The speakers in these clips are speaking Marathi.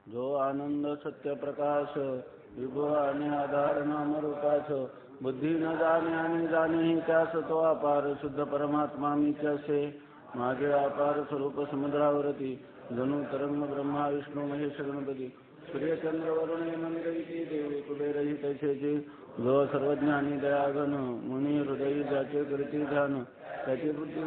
जो आनंद सत्य प्रकाश विभू आणि आधार नाम रूपाच बुद्धी न जाणे आणि जाणेही त्यास तो अपार शुद्ध परमात्मा मीच असे माझे अपार स्वरूप समुद्रावरती जणू तरंग ब्रह्मा विष्णू महेश गणपती सूर्यचंद्र वरुण मंदिरी देवी कुबेरही तैसेचे जो सर्वज्ञानी दयागण मुनी हृदयी ज्याचे करती ध्यान त्याची बुद्धी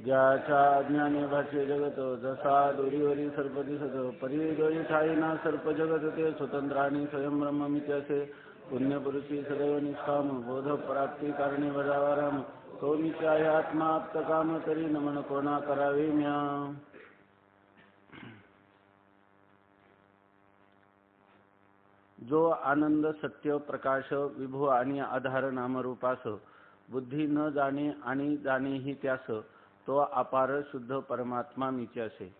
ज्याच्या अज्ञाने भाषे जगत जसा दोरीवरी सर्प दिसत परी दोरी ठाईना सर्प जगत ते स्वतंत्र आणि स्वयं ब्रह्ममिती असे पुण्यपुरुषी सदैव निष्काम बोध प्राप्ती कारणे बजावा राम तो मिती आहे आत्मा आप्त काम तरी नमन कोणा करावे म्या. जो आनंद सत्य प्रकाश विभू आणि आधार नामरूपास बुद्धी न जाणे आणि जाणेही त्यास तो अपार शुद्ध परमात्मा मीच असे.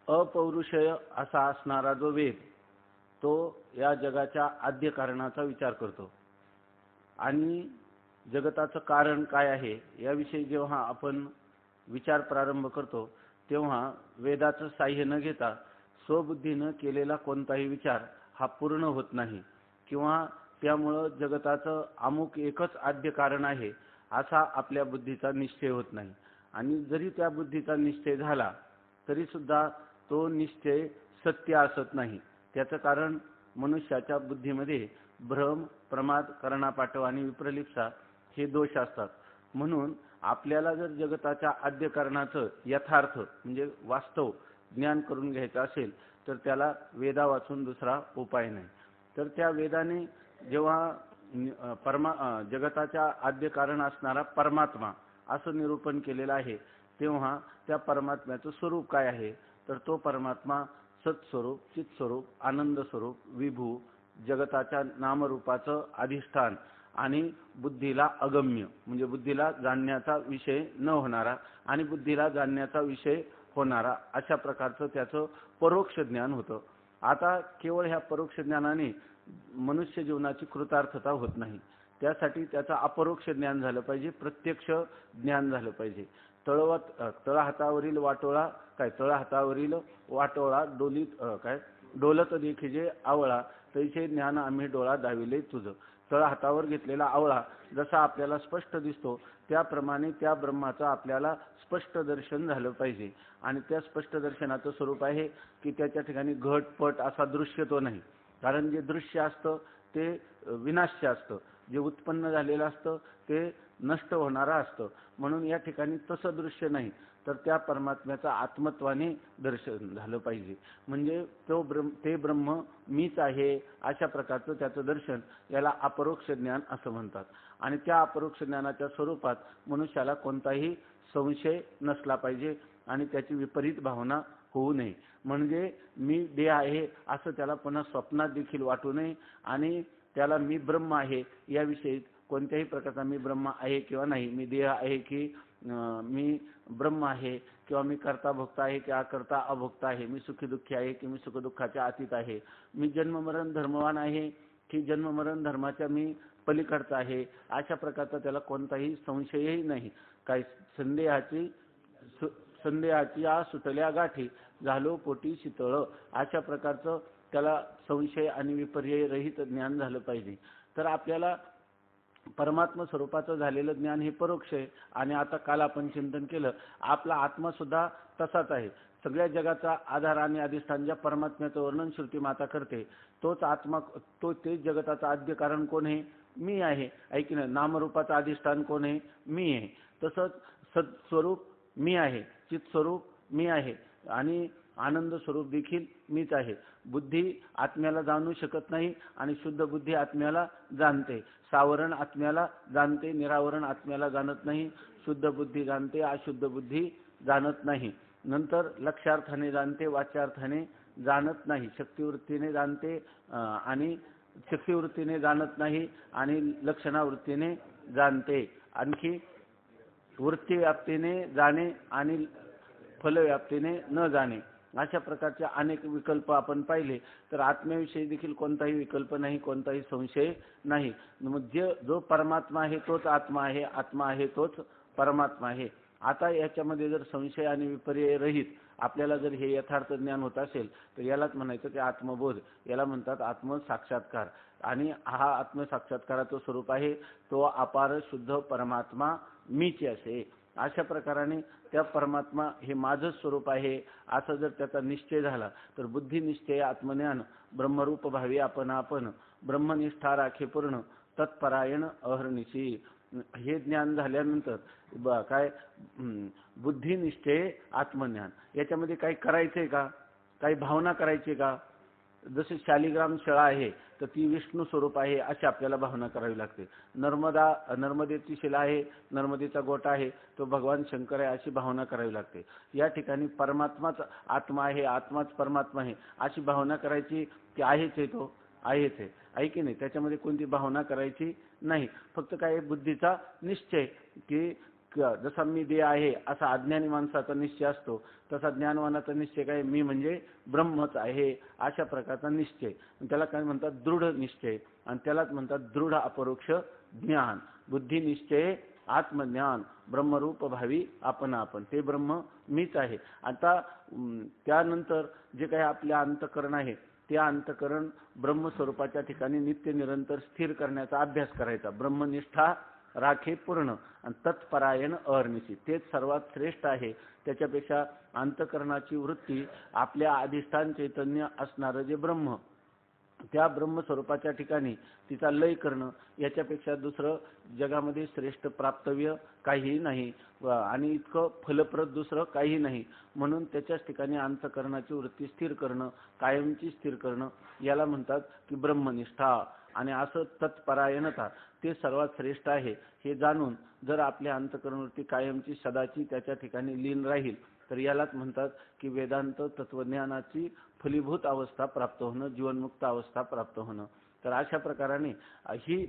अपौरुषय असा असणारा जो वेद तो या जगाच्या आद्य कारणाचा विचार करतो आणि जगताचं कारण काय आहे याविषयी जेव्हा आपण विचार प्रारंभ करतो तेव्हा वेदाचं साह्य न घेता स्वबुद्धीनं केलेला कोणताही विचार हा पूर्ण होत नाही किंवा त्यामुळं जगताचं अमुक एकच आद्य कारण आहे असा आपल्या बुद्धीचा निश्चय होत नाही. आणि जरी त्या बुद्धीचा निश्चय झाला तरी सुद्धा तो निश्चय सत्य असत नाही. त्याचं कारण मनुष्याच्या बुद्धीमध्ये भ्रम प्रमाद करणा-पाठव आणि विप्रलिप्सा हे दोष असतात. म्हणून आपल्याला जर जगताच्या आद्य कारणाचं यथार्थ म्हणजे वास्तव ज्ञान करून घ्यायचं असेल तर त्याला वेदा वाचून दुसरा उपाय नाही. तर त्या वेदाने जेव्हा जगताच्या आद्य कारण असणारा परमात्मा असं निरूपण केलेलं आहे तेव्हा त्या परमात्म्याचं स्वरूप काय आहे तर तो परमात्मा सत्स्वरूप चित्स्वरूप आनंद स्वरूप विभू जगताच्या नामरूपाचं अधिष्ठान आणि बुद्धीला अगम्य म्हणजे बुद्धीला जाणण्याचा विषय न होणारा आणि बुद्धीला जाणण्याचा विषय होणारा अशा प्रकारचं त्याचं परोक्ष ज्ञान होतं. आता केवळ ह्या परोक्ष ज्ञानाने मनुष्य जीवनाची कृतार्थता होत नाही. त्यासाठी त्याचं अपरोक्ष ज्ञान झालं पाहिजे प्रत्यक्ष ज्ञान झालं पाहिजे. तळहातावरील वाटोळा डोलत देखिजे आवळा तैसे ज्ञान आम्ही डोळा दाविले तुझं. तळहातावर घेतलेला आवळा जसा आपल्याला स्पष्ट दिसतो त्याप्रमाणे त्या ब्रह्माचं आपल्याला स्पष्ट दर्शन झालं पाहिजे. आणि त्या स्पष्ट दर्शनाचं स्वरूप आहे की त्याच्या ठिकाणी घटपट असा दृश्य तो नाही. कारण जे दृश्य असतं ते विनाश्य असतं, जे उत्पन्न झालेलं असतं ते नष्ट होणारं असतं. म्हणून या ठिकाणी तसं दृश्य नाही तर त्या परमात्म्याचं आत्मत्वाने दर्शन झालं पाहिजे. म्हणजे ते ब्रह्म मीच आहे अशा प्रकारचं त्याचं दर्शन याला अपरोक्ष ज्ञान असं म्हणतात. आणि त्या अपरोक्ष ज्ञानाच्या स्वरूपात मनुष्याला कोणताही संशय नसला पाहिजे आणि त्याची विपरीत भावना होऊ नये. म्हणजे मी देह आहे असं त्याला पुन्हा स्वप्नात देखील वाटू नये आणि त्याला मी ब्रह्म आहे याविषयी कोणत्याही प्रकारचा मी ब्रह्म आहे किंवा नाही, मी देह आहे की मी ब्रह्म आहे किंवा मी करता भोगता आहे की अकर्ता अभोक्ता आहे, मी सुखी दुःखी आहे की मी सुखदुःखाच्या अतीत आहे, मी जन्ममरण धर्मवान आहे की जन्ममरण धर्माच्या मी पलीकडचा आहे अशा प्रकारचा त्याला कोणताही संशयही नाही. काय संदेहाची या सुटल्या गाठी झालो पोटी शीतळ अशा प्रकारचं त्याला संशय आणि विपर्य रहित ज्ञान झालं पाहिजे. तर आपल्याला परमात्मा स्वरूपाचं झालेलं ज्ञान हे परोक्ष आहे. आणि आता काल आपण चिंतन केलं आपला आत्मा सुद्धा तसाच आहे. सगळ्या जगाचा आधार आणि अधिष्ठान ज्या परमात्म्याचं वर्णन श्रुती माता करते तोच आत्मा ते जगताचं आद्य कारण कोण आहे मी आहे. ऐकी ना नामरूपाचं अधिष्ठान कोण आहे मी आहे. तसंच सत्स्वरूप मी आहे, चित्स्वरूप मी आहे आणि आनंद स्वरूप देखील मीच आहे. बुद्धी आत्म्याला जाणू शकत नाही आणि शुद्ध बुद्धी आत्म्याला जाणते. सावरण आत्म्याला जाणते, निरावरण आत्म्याला जाणत नाही. शुद्ध बुद्धी जाणते, अशुद्ध बुद्धी जाणत नाही. नंतर लक्ष्यार्थाने जाणते, वाच्यार्थाने जाणत नाही. शक्तिवृत्तीने जाणते आणि शक्तिवृत्तीने जाणत नाही आणि लक्षणावृत्तीने जाणते. आणखी वृत्ती व्याप्तीने जाणे आणि फलव्याप्तीने न जाणे. अशा प्रकारचे अनेक विकल्प आपण पाहिले. तर आत्म्याविषयी देखील कोणताही विकल्प नाही, कोणताही संशय नाही. मग जो परमात्मा आहे तोच आत्मा आहे, आत्मा आहे तोच परमात्मा आहे. आता याच्यामध्ये जर संशय आणि विपर्य रहित आपल्याला जर हे यथार्थ ज्ञान होत असेल तर यालाच म्हणायचं की आत्मबोध, याला म्हणतात आत्मसाक्षात्कार. आणि हा आत्मसाक्षात्काराचं स्वरूप आहे तो अपार शुद्ध परमात्मा मीच असे. अशा प्रकाराने त्या परमात्मा हे माझं स्वरूप आहे असं जर त्याचा निश्चय झाला तर बुद्धिनिश्चय आत्मज्ञान ब्रह्मरूप भावी आपण ब्रह्मनिष्ठा राखे पूर्ण तत्परायण अहर्निशी. हे ज्ञान झाल्यानंतर काय बुद्धिनिश्चय आत्मज्ञान याच्यामध्ये काही करायचंय का, काही भावना करायची का? जसे शालिग्राम शळा आहे तर ती विष्णू स्वरूप आहे अशी आपल्याला भावना करावी लागते. नर्मदेची शिला आहे, नर्मदेचा गोटा आहे तो भगवान शंकर आहे अशी भावना करावी लागते. या ठिकाणी परमात्माच आत्मा आहे, आत्माच परमात्मा आहे अशी भावना करायची की आहेच आहे, तो आहेच आहे की नाही. त्याच्यामध्ये कोणती भावना करायची नाही. फक्त काय बुद्धीचा निश्चय की जसा मी देह आहे असा अज्ञानी माणसाचा निश्चय असतो तसा ज्ञानवानाचा निश्चय काय, मी म्हणजे ब्रह्मच आहे अशा प्रकारचा निश्चय. त्याला काय म्हणतात दृढ निश्चय आणि त्यालाच म्हणतात दृढ अपरोक्ष ज्ञान. बुद्धी निश्चय आत्मज्ञान ब्रह्मरूप भावी आपण ते ब्रह्म मीच आहे. आता त्यानंतर जे काही आपल्या अंतःकरण आहे त्या अंतःकरण ब्रह्मस्वरूपाच्या ठिकाणी नित्य निरंतर स्थिर करण्याचा अभ्यास करायचा. ब्रह्मनिष्ठा राखे पूर्ण आणि तत्परायण अहर्निशी तेच सर्वात श्रेष्ठ आहे. त्याच्यापेक्षा अंतःकरणाची वृत्ती आपल्या अधिष्ठान चैतन्य असणारं जे ब्रह्म त्या ब्रह्मस्वरूपाच्या ठिकाणी तिचा लय करणं याच्यापेक्षा दुसरं जगामध्ये श्रेष्ठ प्राप्तव्य काही नाही आणि इतकं फलप्रद दुसरं काही नाही. म्हणून त्याच्याच ठिकाणी अंतःकरणाची वृत्ती स्थिर करणं, कायमची स्थिर करणं याला म्हणतात की ब्रह्मनिष्ठा. आणि असं तत्परायणता ते सर्वात श्रेष्ठ आहे हे जाणून जर आपल्या अंतःकरणवृत्ती कायमची सदाची त्याच्या ठिकाणी लीन राहील तर यालाच म्हणतात की वेदांत तत्वज्ञानाची फलीभूत अवस्था प्राप्त होणं, जीवनमुक्त अवस्था प्राप्त होणं. तर अशा प्रकाराने ही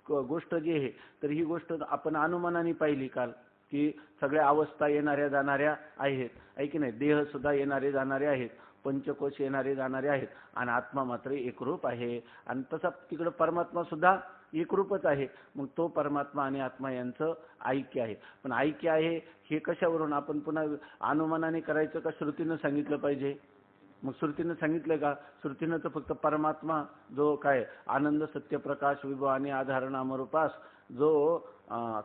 गोष्ट जी आहे तर ही गोष्ट आपण अनुमानाने पाहिली काल की सगळ्या अवस्था येणाऱ्या जाणाऱ्या आहेत, आहे की नाही. देह सुद्धा येणारे जाणारे आहेत, पंचकोश येणारे जाणारे आहेत आणि आत्मा मात्र एकरूप आहे. आणि तसा तिकडं परमात्मा सुद्धा एकरूपच आहे. मग तो परमात्मा आणि आत्मा यांचं ऐक्य आहे. पण ऐक्य आहे हे कशावरून आपण पुन्हा अनुमानाने करायचं का श्रुतीनं सांगितलं पाहिजे? मग श्रुतीनं सांगितलं का? श्रुतीनं तर फक्त परमात्मा जो काय आनंद सत्य प्रकाश विभव आणि आधार नामरूपास जो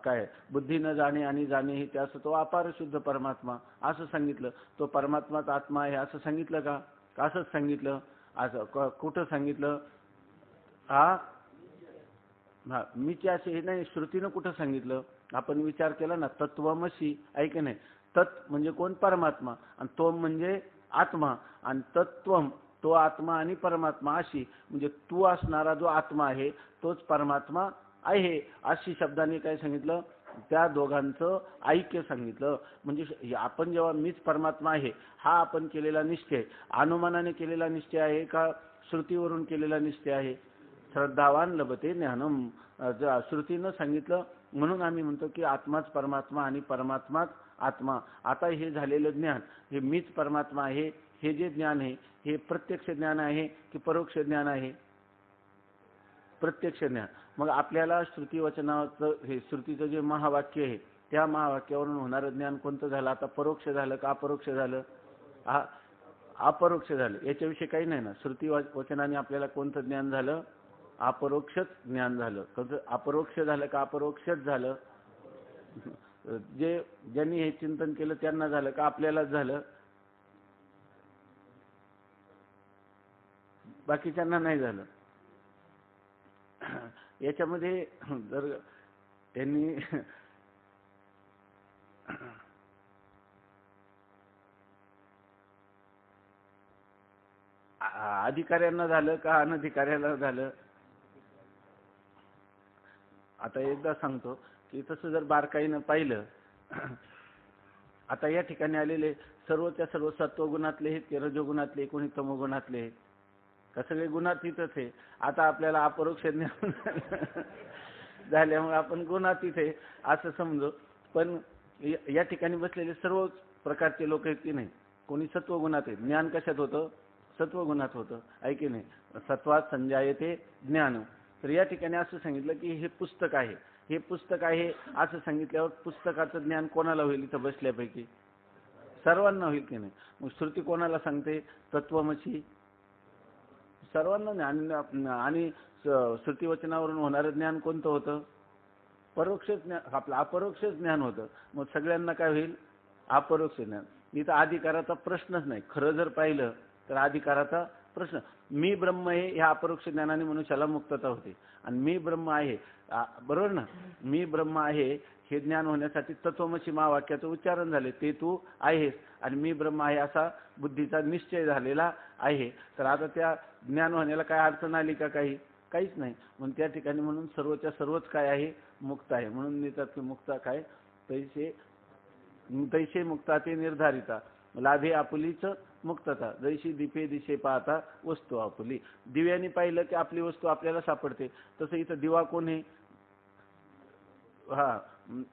काय बुद्धी न जाणे आणि जाणे हे त्यास तो अपार शुद्ध परमात्मा असं सांगितलं. तो परमात्माच आत्मा आहे असं सांगितलं का? असंच सांगितलं? असं कुठं सांगितलं? हा मीचे असे हे नाही, श्रुतीनं कुठं सांगितलं? आपण विचार केला ना, तत्वमसी आहे की नाही. तत् म्हणजे कोण? परमात्मा. आणि तो म्हणजे आत्मा. आणि तत्वम तो आत्मा आणि परमात्मा अशी म्हणजे तू असणारा जो आत्मा आहे तोच परमात्मा आहे अशी शब्दाने काय सांगितलं? त्या दोघांचं ऐक्य सांगितलं. म्हणजे आपण जेव्हा मीच परमात्मा आहे हा आपण केलेला निश्चय अनुमानाने केलेला निश्चय आहे का श्रुतीवरून केलेला निश्चय आहे? श्रद्धावान लभते ज्ञानम. श्रुतीनं सांगितलं म्हणून आम्ही म्हणतो की आत्माच परमात्मा आणि परमात्माच आत्मा. आता हे झालेलं ज्ञान हे मीच परमात्मा आहे हे जे ज्ञान आहे हे प्रत्यक्ष ज्ञान आहे की परोक्ष ज्ञान आहे? प्रत्यक्ष ज्ञान. मग आपल्याला श्रुती वचनाचं हे श्रुतीचं जे महावाक्य आहे त्या महावाक्यावरून होणारं ज्ञान कोणतं झालं? आता परोक्ष झालं का अपरोक्ष झालं? अपरोक्ष झालं. याच्याविषयी काही नाही ना. श्रुती वचनाने आपल्याला कोणतं ज्ञान झालं? अपरोक्षच ज्ञान झालं. अपरोक्ष झालं का अपरोक्षच झालं? ज्यांनी हे चिंतन केलं त्यांना झालं का आपल्यालाच झालं? बाकीच्यांना नाही झालं. याच्यामध्ये जर त्यांनी अधिकाऱ्यांना झालं का अनधिकाऱ्याला झालं? आता एकदा सांगतो की तसं जर बारकाईनं पाहिलं आता या ठिकाणी आलेले सर्वच्या सर्व सत्वगुणातले हे रजोगुणातले कोणी तमोगुणातले का सगळे गुणातीतच आहे. आता आपल्याला अपरोक्ष ज्ञान झाल्यामुळे आपण गुणातीत आहे असं समजू. पण या ठिकाणी बसलेले सर्व प्रकारचे लोक आहेत की नाही कोणी सत्वगुणात आहे, ज्ञान कशात होतं? सत्वगुणात होतं, आहे की नाही? सत्वात संजायते ज्ञान. तर या ठिकाणी असं सांगितलं की हे पुस्तक आहे, हे पुस्तक आहे असं सांगितल्यावर पुस्तकाचं ज्ञान कोणाला होईल इथं बसल्यापैकी? सर्वांना होईल की नाही? मग श्रुती कोणाला सांगते? तत्वमसी. सर्वांना ज्ञान. आणि श्रुतीवचनावरून होणारं ज्ञान कोणतं होतं? परोक्ष ज्ञान, आपलं अपरोक्ष ज्ञान होतं. मग सगळ्यांना काय होईल? अपरोक्ष ज्ञान. इथं अधिकाराचा प्रश्नच नाही. खरं जर पाहिलं तर अधिकाराचा प्रश्न, मी ब्रह्म आहे ह्या अपरोक्ष ज्ञानाने मनुष्याला मुक्तता होते. आणि मी ब्रह्म आहे, बरोबर ना? मी ब्रह्म आहे हे ज्ञान होण्यासाठी तत्वमसी महावाक्याचं उच्चारण झाले, ते तू आहेस आणि मी ब्रह्म आहे असा बुद्धीचा निश्चय झालेला आहे. तर आता त्या ज्ञान होण्याला काय अडचण आली का? काहीच नाही. म्हणून त्या ठिकाणी म्हणून सर्वच्या सर्वच काय आहे? मुक्त आहे. म्हणून नेतात की मुक्ता काय? तैसे मुक्ता ते निर्धारिता, लाभे आपुलीच मुक्तता, जैशी दीपे दिशे पाहता वस्तू आपुली. दिव्याने पाहिलं की आपली वस्तू आपल्याला सापडते. तसं इथं दिवा कोण आहे? हा,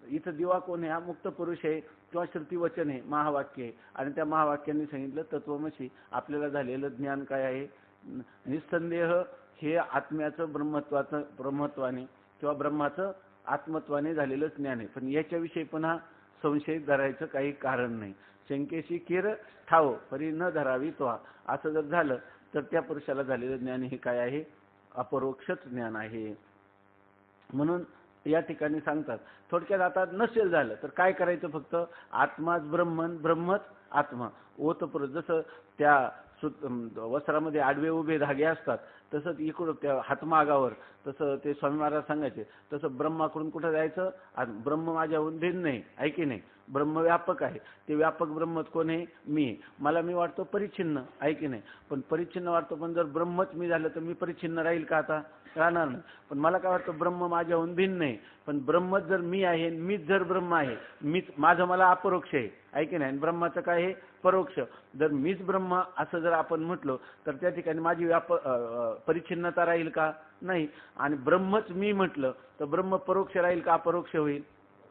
इथं दिवा कोण आहे? हा मुक्त पुरुष आहे किंवा श्रुती वचन आहे, महावाक्य आहे. आणि त्या महावाक्यांनी सांगितलं तत्वमसी. आपल्याला झालेलं ज्ञान काय आहे? निस्संदेह हे आत्म्याचं ब्रह्मत्वाने किंवा ब्रह्माचं आत्मत्वाने झालेलं ज्ञान आहे. पण याच्याविषयी पुन्हा संशय धरायचं काही कारण नाही. शंकेशी किर ठाव परी न धरावी तो. असं जर झालं तर त्या पुरुषाला झालेलं ज्ञान हे काय आहे? अपरोक्षच ज्ञान आहे. म्हणून या ठिकाणी सांगतात थोडक्यात, आता नसेल झालं तर काय करायचं? फक्त आत्माच ब्रह्मन, ब्रह्मच आत्मा. ओतप्रोत जसं त्या वस्त्रामध्ये आडवे उभे धागे असतात तसंच इकडं त्या हातमागावर, तसं ते स्वामी महाराज सांगायचे, तसं ब्रह्माकडून कुठं जायचं? ब्रह्म माझ्याहून भिन्न नाही, आहे की नाही? ब्रह्म व्यापक आहे. ते व्यापक ब्रह्मच कोण आहे? मी. मला मी वाटतो परिच्छिन्न, आहे की नाही? पण परिच्छिन्न वाटतो, पण जर ब्रह्मच मी झालं तर मी परिच्छिन्न राहील का? आता राहणार नाही. पण मला काय वाटतं? ब्रह्म माझ्याहून भिन्न नाही. पण ब्रह्मच जर मी आहे, मीच जर ब्रह्म आहे, मीच माझं मला अपरोक्ष आहे की नाही? ब्रह्माचं काय आहे? परोक्ष. जर मीच ब्रह्म असं जर आपण म्हटलो तर त्या ठिकाणी माझी परिच्छिन्नता राहील का? नाही. आणि ब्रह्मच मी म्हटलं तर ब्रह्म परोक्ष राहील का अपरोक्ष होईल?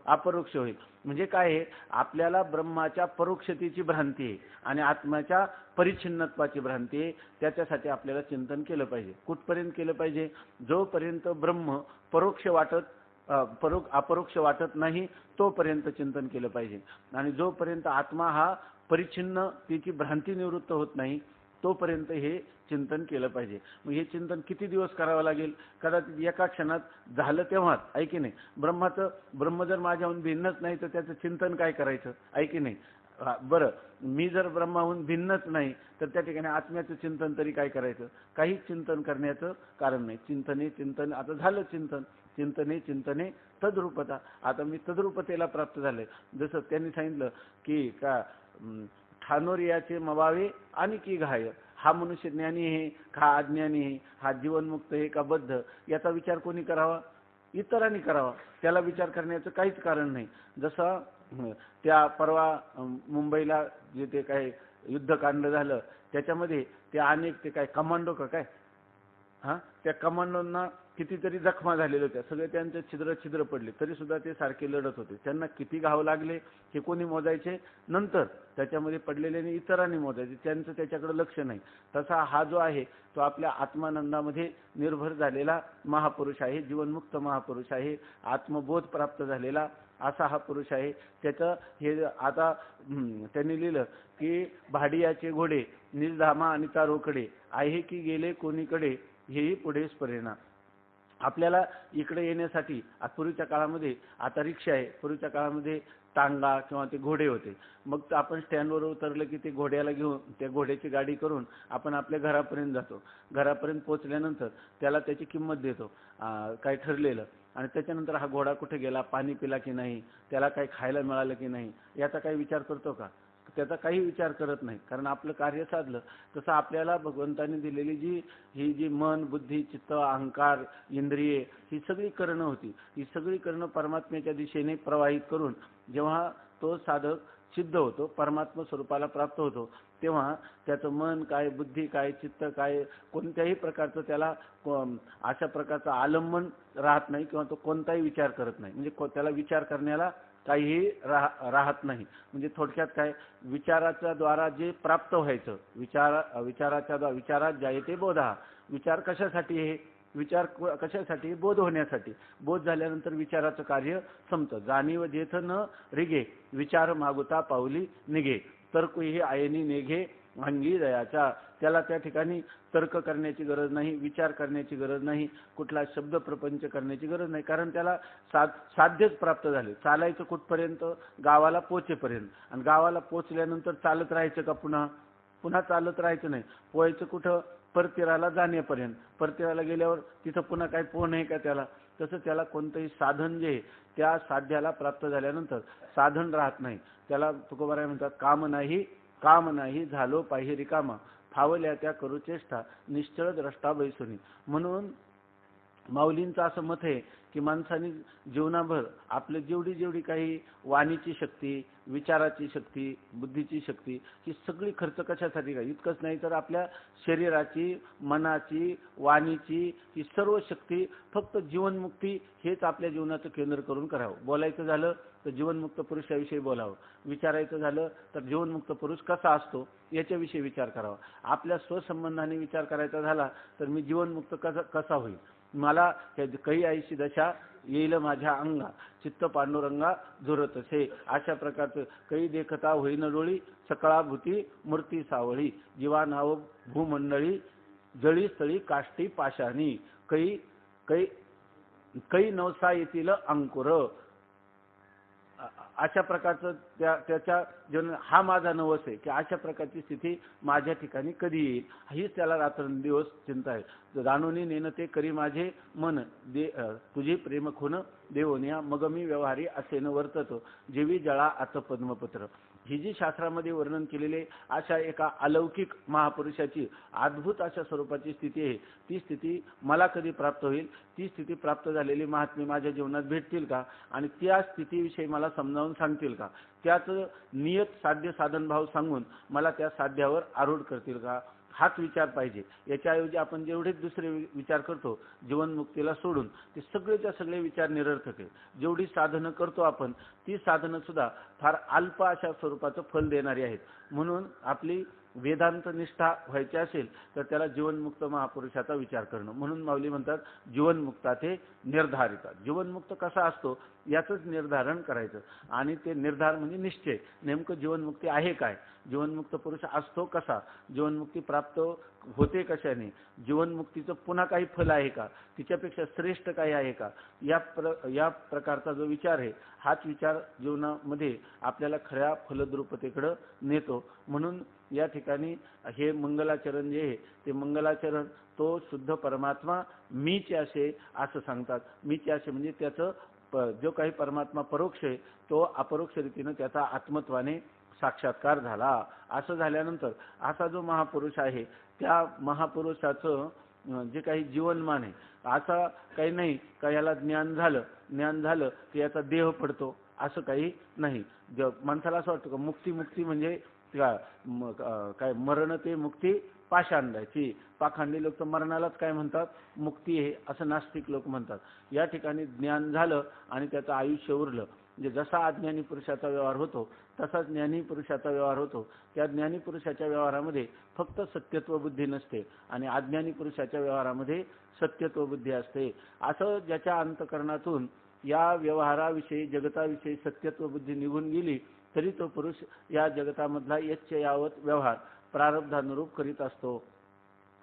अपरोक्ष होईल. म्हणजे काय आहे? आपल्याला ब्रह्माच्या परोक्षतेची भ्रांती आहे आणि आत्म्याच्या परिच्छिन्नत्वाची भ्रांती आहे. त्याच्यासाठी आपल्याला चिंतन केलं पाहिजे. कुठपर्यंत केलं पाहिजे? जोपर्यंत ब्रह्म परोक्ष अपरोक्ष वाटत नाही तोपर्यंत चिंतन केलं पाहिजे. आणि जोपर्यंत आत्मा हा परिच्छिन्न, तिची भ्रांती निवृत्त होत नाही तोपर्यंत हे चिंतन केलं पाहिजे. मग हे चिंतन किती दिवस करावं लागेल? कदाचित एका क्षणात झालं तेव्हाच, आहे की नाही? ब्रह्म जर माझ्याहून भिन्नच नाही तर त्याचं चिंतन काय करायचं, आहे की नाही? बरं, मी जर ब्रह्माहून भिन्नच नाही तर त्या ठिकाणी आत्म्याचं चिंतन तरी काय करायचं? काहीच चिंतन करण्याचं कारण नाही. चिंतन आता झालं चिंतने तद्रूपता. आता मी तद्रूपतेला प्राप्त झाले. जसं त्यांनी सांगितलं की का ठाणोरियाचे मवावे आणि की घाय. हा मनुष्य ज्ञानी आहे का अज्ञानी आहे? हा जीवनमुक्त आहे का बद्ध? याचा विचार कोणी करावा? इतरांनी करावा. त्याला विचार करण्याचं काहीच कारण नाही. जसं त्या परवा मुंबईला जे ते काय युद्धकांड झालं त्याच्यामध्ये ते अनेक ते काय कमांडो का काय, त्या कमांडोंना कितीतरी जखमा झालेल्या होत्या. सगळे त्यांचे छिद्र पडले तरी सुद्धा ते सारखे लढत होते. त्यांना किती घाव लागले हे कोणी मोजायचे? नंतर त्याच्यामध्ये पडलेल्याने इतरांनी मोजायचे. त्यांचं त्याच्याकडे लक्ष नाही. तसा हा जो आहे तो आपल्या आत्मानंदामध्ये निर्भर झालेला महापुरुष आहे, जीवनमुक्त महापुरुष आहे, आत्मबोध प्राप्त झालेला असा हा पुरुष आहे. त्याचं हे आता त्यांनी लिहिलं की भाडियाचे घोडे निजधामा आणि तारोकडे आहे की गेले कोणीकडे हेही पुढे स्फरेना. आपल्याला इकडे येण्यासाठी पूर्वीच्या काळामध्ये आता रिक्षा आहे, पूर्वीच्या काळामध्ये टांगा किंवा ते घोडे होते. मग आपण स्टँडवर उतरलं की ते घोड्याला घेऊन त्या घोड्याची गाडी करून आपण आपल्या घरापर्यंत जातो. घरापर्यंत पोहोचल्यानंतर त्याला त्याची किंमत देतो काय ठरलेलं. आणि त्याच्यानंतर हा घोडा कुठे गेला, पाणी पिला की नाही, त्याला काही खायला मिळालं की नाही याचा काही विचार करतो का? त्याचा काही विचार करत नाही, कारण आपलं कार्य साधलं. तसं आपल्याला भगवंतांनी दिलेली ही जी मन, बुद्धी, चित्त, अहंकार, इंद्रिये ही सगळी करणं होती. ही सगळी करणं परमात्म्याच्या दिशेने प्रवाहित करून जेव्हा तो साधक सिद्ध होतो, परमात्मा स्वरूपाला प्राप्त होतो, तेव्हा त्याचं मन काय, बुद्धी काय, चित्त काय, कोणत्याही प्रकारचं त्याला अशा प्रकारचं आलंबन राहत नाही किंवा तो कोणताही विचार करत नाही. म्हणजे त्याला विचार करण्याला काहीही राहत नाही. म्हणजे थोडक्यात काय, विचाराच्या द्वारा जे प्राप्त व्हायचं, विचारात जायते बोधा. विचार कशासाठी आहे? विचार कशासाठी? बोध होण्यासाठी. बोध झाल्यानंतर विचाराचं कार्य संपतं. जाणीव जेथ न रिगे, विचार मागुता पावली निघे. तर्क ही आयनी नेघे अंगी दयाचा. त्याला त्या ठिकाणी तर्क करण्याची गरज नाही, विचार करण्याची गरज नाही, कुठला शब्द प्रपंच करण्याची गरज नाही. कारण त्याला साध्यच प्राप्त झाले. चालायचं कुठपर्यंत? गावाला पोचेपर्यंत. आणि गावाला पोचल्यानंतर चालत राहायचं का? पुन्हा चालत राहायचं नाही. पोहायचं कुठं? परतीराला जाण्यापर्यंत. परतीराला गेल्यावर तिथं पुन्हा काय पोहण आहे का त्याला? तसं त्याला कोणतंही साधन जे त्या साध्याला प्राप्त झाल्यानंतर साधन राहत नाही. त्याला तुकोबाराय म्हणतात, काम नाही झालो पाहि रिकामा, फावल्या त्या करू चेष्टा निश्चळ द्रष्टा बैसुनी. म्हणून माऊलींचं असं मत आहे की माणसाने जीवनाभर आपले जेवढी काही वाणीची शक्ती, विचाराची शक्ती, बुद्धीची शक्ती, ही सगळी खर्च कशासाठी काय? इतकंच नाही तर आपल्या शरीराची, मनाची, वाणीची ही सर्व शक्ती फक्त जीवनमुक्ती हेच आपल्या जीवनाचं केंद्र करून करावं. बोलायचं झालं तर जीवनमुक्त पुरुषाविषयी बोलावं. विचारायचं झालं तर जीवनमुक्त पुरुष कसा असतो याच्याविषयी विचार करावा. आपल्या स्वसंबंधाने विचार करायचा झाला तर मी जीवनमुक्त कसा होईल? मला काही आईशी दशा येईल माझ्या अंगा, चित्त पांडुरंगा झुरत असे. अशा प्रकारचं काही देखता होईन डोळी, सकळा भूती मूर्ती सावळी, जीवा नाव भूमंडळी जळी स्थळी काष्टी पाशाणी, काही नवसा येतील अंकुर. अशा प्रकारचं त्याच्या जीवन हा माझा नवस आहे की अशा प्रकारची स्थिती माझ्या ठिकाणी कधी येईल, हीच त्याला रात्रंदिवस चिंता आहे. जाणून नेणं ते करी माझे मन, तुझी प्रेम खून देवनिया, मग मी व्यवहारी असे न वर्ततो, जेवी जळा आत पद्मपत्र. ही जी शास्त्रामध्ये वर्णन केलेले अशा एका अलौकिक महापुरुषाची अद्भुत अशा स्वरूपाची स्थिती आहे, ती स्थिती मला कधी प्राप्त होईल? ती स्थिती प्राप्त झालेली महात्मे माझ्या जीवनात भेटतील का? आणि त्या स्थितीविषयी मला समजावून सांगतील का? त्याच नियत साध्य साधन भाव सांगून मला त्या साध्यावर आरूढ करतील का? हाच विचार पाहिजे. याच्याऐवजी आपण जेवढेच दुसरे विचार करतो जीवनमुक्तीला सोडून, ते सगळेच्या सगळे विचार निरर्थक आहे. जेवढी साधनं करतो आपण ती साधनं सुद्धा फार अल्प अशा स्वरूपाचं फल देणारी आहेत. म्हणून आपली वेदांत निष्ठा व्हायची असेल तर त्याला जीवनमुक्त महापुरुषाचा विचार करणं. म्हणून माऊली म्हणतात जीवनमुक्ता ते निर्धारिता. जीवनमुक्त कसा असतो याचंच निर्धारण करायचं. आणि ते निर्धार म्हणजे निश्चय. नेमकं जीवनमुक्ती आहे काय? जीवनमुक्त पुरुष असतो कसा? जीवनमुक्ती प्राप्त होते कशाने? जीवनमुक्तीचं पुन्हा काही फल आहे का? तिच्यापेक्षा श्रेष्ठ काही आहे का? या प्रकारचा जो विचार आहे हाच विचार जीवनामध्ये आपल्याला खऱ्या फलद्रुपतेकडे नेतो. म्हणून या ठिकाणी हे मंगलाचरण जे आहे ते मंगलाचरण तो शुद्ध परमात्मा मीच असे असं सांगतात. मीच असे म्हणजे त्याचं जो काही परमात्मा परोक्ष आहे तो अपरोक्ष रीतीने त्याचा आत्मत्वाने साक्षात्कार झाला. असं झाल्यानंतर असा जो महापुरुष आहे त्या महापुरुषाचं जे काही जीवनमान आहे असं काही नाही का याला ज्ञान झालं की याचा देह पडतो असं काही नाही. माणसाला असं वाटतं का मुक्ती म्हणजे काय मरण ते मुक्ती पाषांडाची. पाखंडी लोक तर मरणालाच काय म्हणतात? मुक्ती आहे असं नास्तिक लोक म्हणतात. या ठिकाणी ज्ञान झालं आणि त्याचं आयुष्य उरलं. म्हणजे जसा अज्ञानी पुरुषाचा व्यवहार होतो तसाच ज्ञानी पुरुषाचा व्यवहार होतो. त्या ज्ञानी पुरुषाच्या व्यवहारामध्ये फक्त सत्यत्व बुद्धी नसते आणि अज्ञानी पुरुषाच्या व्यवहारामध्ये सत्यत्व बुद्धी असते. असं ज्याच्या अंतकरणातून या व्यवहाराविषयी जगताविषयी सत्यत्व बुद्धी निघून गेली तरी तो पुरुष या जगतामधला यच्च यावत व्यवहार प्रारब्धानुरूप करीत असतो.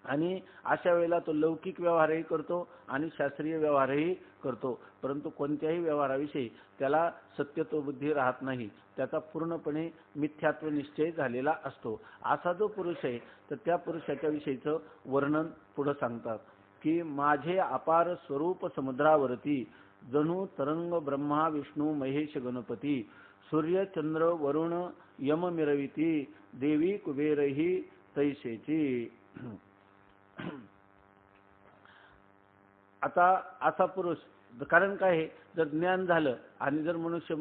आणि अशा वेळेला तो लौकिक व्यवहारही करतो आणि शास्त्रीय व्यवहारही करतो. परंतु कोणत्याही व्यवहाराविषयी त्याला सत्यत्व बुद्धी राहत नाही. त्याचा पूर्णपणे मिथ्यात्व निश्चय झालेला असतो. असा जो पुरुष आहे तर त्या पुरुषाच्या विषयीचं वर्णन पुढे सांगतात की माझे अपार स्वरूप समुद्रावरती जणू तरंग ब्रह्मा विष्णू महेश गणपती, सूर्य चंद्र वरुण यम मिरविती, देवी कुबेरही तैसेची. आता असा पुरुष, कारण काय आहे, जर ज्ञान झालं आणि जर मनुष्य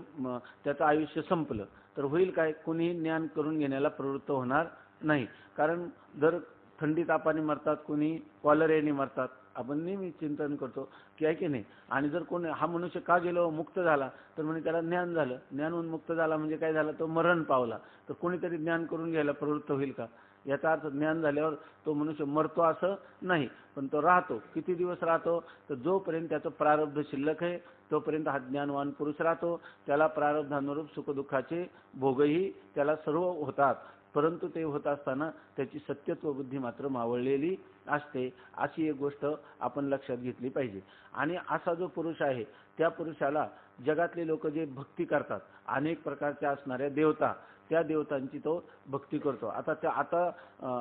त्याचं आयुष्य संपलं तर होईल काय? कोणीही ज्ञान करून घेण्याला प्रवृत्त होणार नाही. कारण जर थंडी तापाने मरतात, कोणी कॉलरेने मरतात, आपण नेहमी चिंतन करतो की आहे की नाही. आणि जर कोणी हा मनुष्य का गेलो मुक्त झाला तर म्हणजे त्याला ज्ञान झालं, ज्ञानहून मुक्त झाला म्हणजे काय झालं, तो मरण पावला. तर कोणीतरी ज्ञान करून घ्यायला प्रवृत्त होईल का? याचा अर्थ ज्ञान झाल्यावर तो मनुष्य मरतो असं नाही, पण तो राहतो. किती दिवस राहतो, तर जोपर्यंत त्याचं प्रारब्ध शिल्लक आहे तोपर्यंत हा ज्ञानवान पुरुष राहतो. त्याला प्रारब्धानुरूप सुखदुःखाचे भोगही त्याला सर्व होतात, परंतु ते होत असताना त्याची सत्यत्व बुद्धी मात्र मावळलेली असते. अशी एक गोष्ट आपण लक्षात घेतली पाहिजे. आणि असा जो पुरुष आहे त्या पुरुषाला जगातले लोक जे भक्ती करतात, अनेक प्रकारच्या असणाऱ्या देवता, त्या देवतांची तो भक्ती करतो. आता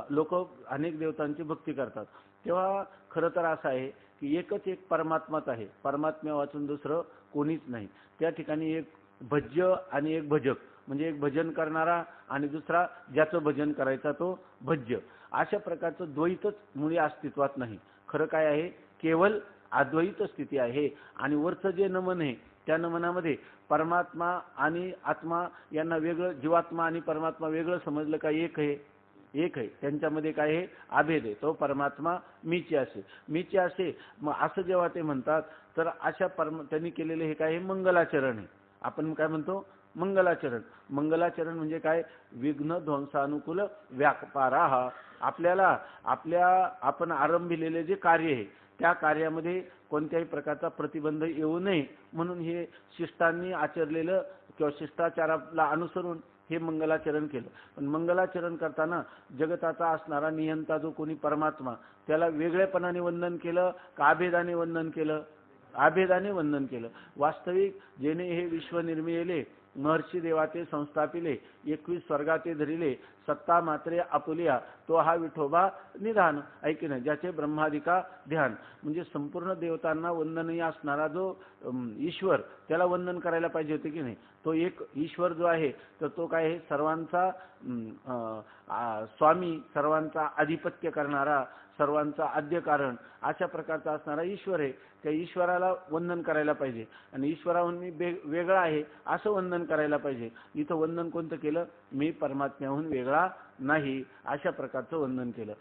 लोक अनेक देवतांची भक्ती करतात, तेव्हा खरं तर असं आहे की एकच एक परमात्माच आहे, परमात्म्या वाचून दुसरं कोणीच नाही. त्या ठिकाणी एक भज्य आणि एक भजक, म्हणजे एक भजन करणारा आणि दुसरा ज्याचं भजन करायचा तो भज्य, अशा प्रकारचं द्वैतच मुळी अस्तित्वात नाही. खरं काय आहे, केवळ अद्वैत स्थिती आहे. आणि वरचं जे नमन आहे त्या नमनामध्ये परमात्मा आणि आत्मा यांना वेगळं, जीवात्मा आणि परमात्मा वेगळं समजलं का एक आहे? एक आहे. त्यांच्यामध्ये काय आहे, अभेद आहे. तो परमात्मा मीचे असे. मग असं जेव्हा ते म्हणतात तर अशा त्यांनी केलेले हे काय आहे, मंगलाचरण आहे. आपण काय म्हणतो, मंगलाचरण. मंगलाचरण म्हणजे काय, विघ्न ध्वंसानुकूल व्यापारा. आपल्याला आपण आरंभिलेले जे कार्य आहे त्या कार्यामध्ये कोणत्याही प्रकारचा प्रतिबंध येऊ नये म्हणून हे शिष्टांनी आचरलेलं किंवा शिष्टाचाराला अनुसरून हे मंगलाचरण केलं. पण मंगलाचरण करताना जगताचा असणारा नियंता जो कोणी परमात्मा, त्याला वेगळेपणाने वंदन केलं का अभेदाने वंदन केलं? अभेदाने वंदन केलं. वास्तविक जेणे हे विश्व निर्मिले, महर्षी देवाते संस्थापिले, 21 स्वर्गाते धरिले, सत्ता मात्रे आपुलिया, तो हा विठोबा निधान. ऐकिन ज्याचे ब्रह्मादिका ध्यान. म्हणजे संपूर्ण देवतांना वंदनीय असणारा जो ईश्वर, त्याला वंदन करायला पाहिजे होते की नाही. तो एक ईश्वर जो आहे तर तो काय आहे, सर्वांचा स्वामी, सर्वांचा आधिपत्य करणारा, सर्वांचा आद्य कारण अशा प्रकारचा असणारा ईश्वर आहे. त्या ईश्वराला वंदन करायला पाहिजे. आणि ईश्वराहून मी वेगळा आहे असं वंदन करायला पाहिजे. इथं वंदन कोणतं केलं, मी परमात्म्याहून वेगळा नाही अशा प्रकारचं वंदन केलं.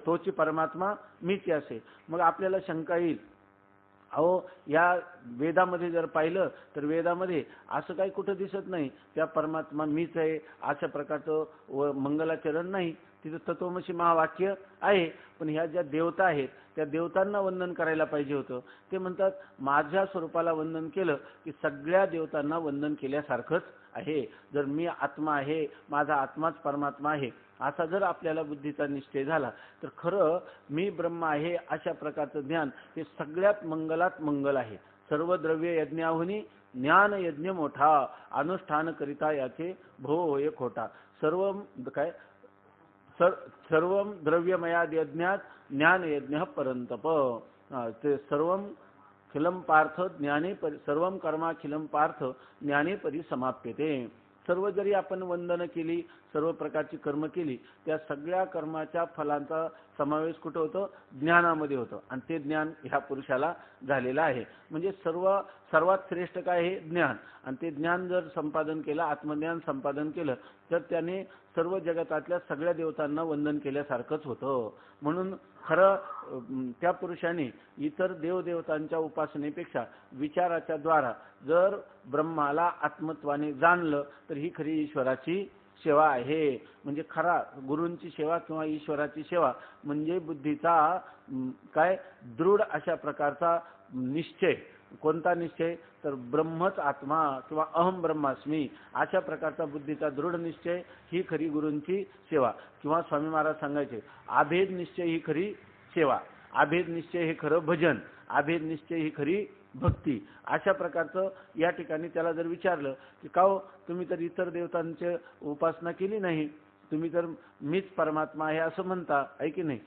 तोची परमात्मा मीच असे. मग आपल्याला शंका येईल, अहो या वेदामध्ये जर पाहिलं तर वेदामध्ये असं काही कुठं दिसत नाही त्या परमात्मा मीच आहे अशा प्रकारचं मंगलाचरण नाही. तिथं तत्वमसी महावाक्य आहे. पण ह्या ज्या देवता आहेत त्या देवतांना वंदन करायला पाहिजे होतं. ते म्हणतात माझ्या स्वरूपाला वंदन केलं की सगळ्या देवतांना वंदन केल्यासारखंच आहे. जर मी आत्मा आहे, माझा आत्माच परमात्मा आहे असा जर आपल्याला बुद्धीचा निश्चय झाला तर खरं मी ब्रह्म आहे अशा प्रकारचं ज्ञान हे सगळ्यात मंगलात मंगल आहे. सर्व द्रव्य यज्ञाहुनी ज्ञान यज्ञ मोठा, अनुष्ठान करिता याचे भो होय खोटा. सर्व द्रव्यमयाद यज्ञात ज्ञान यज्ञ परंतप. ते सर्वं पार्थ ज्ञाने सर्वं कर्माखिलं पार्थ ज्ञाने परिसमाप्यते. सर्व जरी आपण वंदन केली, सर्व प्रकारची कर्म केली, त्या सगळ्या कर्माच्या फलांचा समावेश कुठं होतो, ज्ञानामध्ये होतं. आणि ते ज्ञान ह्या पुरुषाला झालेलं आहे. म्हणजे सर्वात श्रेष्ठ काय आहे, ज्ञान. आणि ते ज्ञान जर संपादन केलं, आत्मज्ञान संपादन केलं तर त्याने सर्व जगतातल्या सगळ्या देवतांना वंदन केल्यासारखंच होतं. म्हणून खरं त्या पुरुषाने इतर देवदेवतांच्या उपासनेपेक्षा विचाराच्या द्वारा जर ब्रह्माला आत्मत्वाने जाणलं तर ही खरी ईश्वराची सेवा आहे. म्हणजे खरा गुरूंची सेवा किंवा ईश्वराची सेवा म्हणजे बुद्धीचा काय दृढ अशा प्रकारचा निश्चय. कोणता निश्चय, तर ब्रह्मच आत्मा किंवा अहम ब्रह्मास्मी अशा प्रकारचा बुद्धीचा दृढ निश्चय ही खरी गुरूंची सेवा. किंवा स्वामी महाराज सांगायचे आभेद निश्चय ही खरी सेवा, आभेद निश्चय हे खरं भजन, आभेद निश्चय ही खरी भक्ती. अशा प्रकारचं या ठिकाणी त्याला जर विचारलं की का हो तुम्ही तर इतर देवतांची उपासना केली नाही, तुम्ही तर मीच परमात्मा आहे असं म्हणता, आहे की नाही.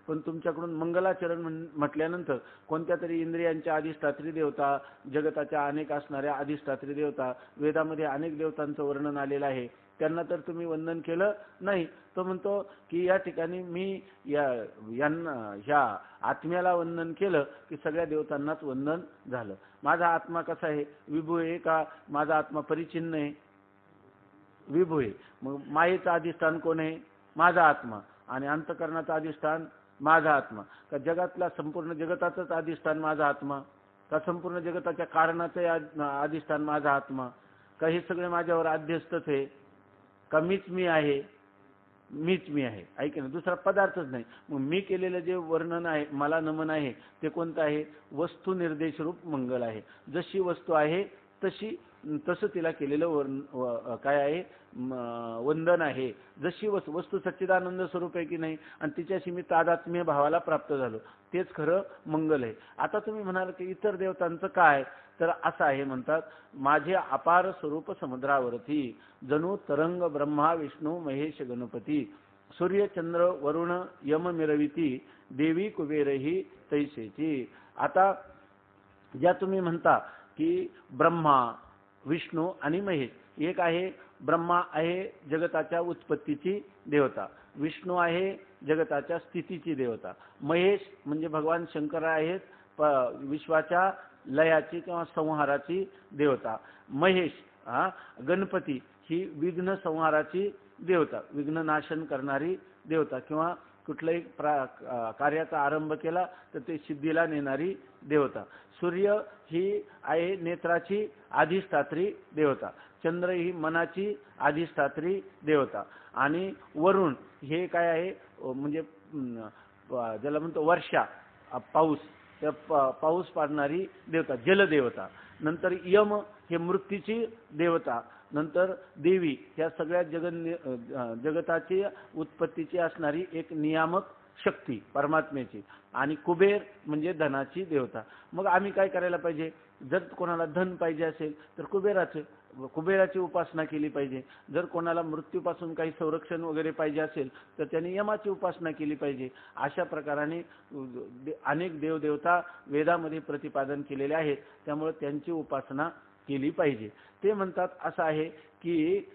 पण तुमच्याकडून मंगलाचरण म्हटल्यानंतर कोणत्या तरी इंद्रियांच्या अधिष्ठात्री देवता, जगताच्या अनेक असणाऱ्या अधिष्ठात्री देवता, वेदामध्ये अनेक देवतांचं वर्णन आलेलं आहे, त्यांना तर तुम्ही वंदन केलं नाही. तो म्हणतो की या ठिकाणी मी ह्या आत्म्याला वंदन केलं की सगळ्या देवतांनाच वंदन झालं. माझा आत्मा कसा आहे, विभू आहे का, माझा आत्मा परिचिन्न आहे, विभू आहे. मग मायेचं अधिष्ठान कोण आहे, माझा आत्मा. आणि अंतकरणाचं अधिष्ठान माझा आत्मा, का जगातला संपूर्ण जगताचंच अधिष्ठान माझा आत्मा, का संपूर्ण जगताच्या कारणाचं अधिष्ठान माझा आत्मा, का हे सगळे माझ्यावर अध्यस्तच आहे, का मीच मी आहे, मीच मी आहे. ऐक ना, दुसरा पदार्थच नाही. मग मी केलेलं जे वर्णन आहे, मला नमन आहे, ते कोणतं आहे? वस्तू निर्देश रूप मंगल आहे. जशी वस्तू आहे तसं तिला केलेलं काय आहे? वंदन आहे. जशी वस्तू सच्चिदानंद स्वरूप आहे की नाही, आणि तिच्याशी मी तादात्म्य भावाला प्राप्त झालो, तेच खरं मंगल आहे. आता तुम्ही म्हणाल की इतर देवतांचं काय? तर असं आहे, म्हणतात, माझे अपार स्वरूप समुद्रावरती जणू तरंग ब्रह्मा विष्णू महेश गणपती, सूर्य चंद्र वरुण यम मिरविती, देवी कुबेरही तैसेची. आता ज्या तुम्ही म्हणता की ब्रह्मा विष्णू आणि महेश, एक आहे ब्रह्मा आहे जगताच्या उत्पत्तीची देवता, विष्णू आहे जगताच्या स्थितीची देवता, महेश म्हणजे भगवान शंकर आहेत विश्वाच्या लयाची किंवा संहाराची देवता, महेश गणपती ही विघ्न संहाराची देवता, विघ्न नाशन करणारी देवता, किंवा कुठल्याही कार्याचा आरंभ केला तर ते सिद्धीला नेणारी देवता, सूर्य ही आहे नेत्राची अधिष्ठात्री देवता, चंद्र ही मनाची अधिष्ठात्री देवता, आणि वरुण हे काय आहे? म्हणजे ज्याला म्हणतो वर्षा, पाऊस, त्या पाऊस पाडणारी देवता, जलदेवता. नंतर यम हे मृत्यूची देवता. नंतर देवी ह्या सगळ्या जगताची उत्पत्तीची असणारी एक नियामक शक्ती परमात्म्याची, आणि कुबेर म्हणजे धनाची देवता. मग आम्ही काय करायला पाहिजे? जर कोणाला धन पाहिजे असेल तर कुबेराची उपासना केली पाहिजे. जर कोणाला मृत्यूपासून काही संरक्षण वगैरे पाहिजे असेल तर त्यांनी यमाची उपासना केली पाहिजे. अशा प्रकाराने अनेक देवदेवता वेदामध्ये प्रतिपादन केलेले आहेत, त्यामुळे त्यांची उपासना केली पाहिजे. ते म्हणतात असं आहे की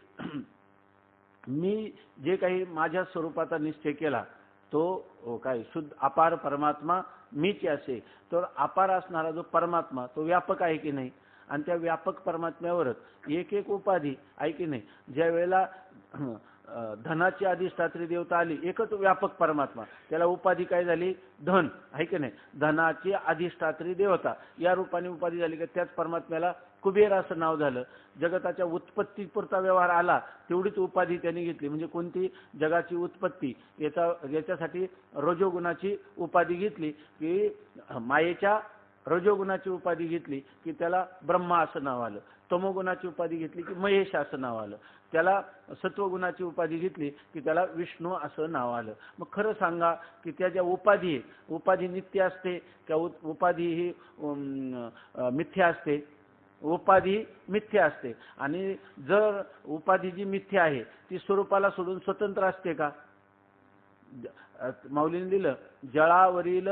मी जे काही माझ्या स्वरूपाचा निश्चय केला तो काय शुद्ध अपार परमात्मा मीच असे, तर अपार असणारा जो परमात्मा तो व्यापक आहे की नाही, आणि त्या व्यापक परमात्म्यावरच एक एक उपाधी आहे की नाही. ज्या वेळेला धनाची अधिष्ठात्री देवता आली, एकच व्यापक परमात्मा, त्याला उपाधी काय झाली? धन, आहे की नाही. धनाची अधिष्ठात्री देवता या रूपाने उपाधी झाली की त्याच परमात्म्याला कुबेर असं नाव झालं. जगताच्या उत्पत्तीपुरता व्यवहार आला तेवढीच उपाधी त्यांनी घेतली. म्हणजे कोणती? जगाची उत्पत्ती, याच्यासाठी रजोगुणाची उपाधी घेतली की मायेच्या रजोगुणाची उपाधी घेतली की त्याला ब्रह्मा असं नाव आलं. तमोगुणाची उपाधी घेतली की महेश असं नाव आलं. त्याला सत्वगुणाची उपाधी घेतली की त्याला विष्णू असं नाव आलं. मग खरं सांगा की त्या ज्या उपाधी नित्य असते त्या उपाधी ही मिथ्या असते? उपाधी मिथ्या असते. आणि जर उपाधी जी मिथ्या आहे ती स्वरूपाला सोडून स्वतंत्र असते का? माऊलीने दिलं, जळावरील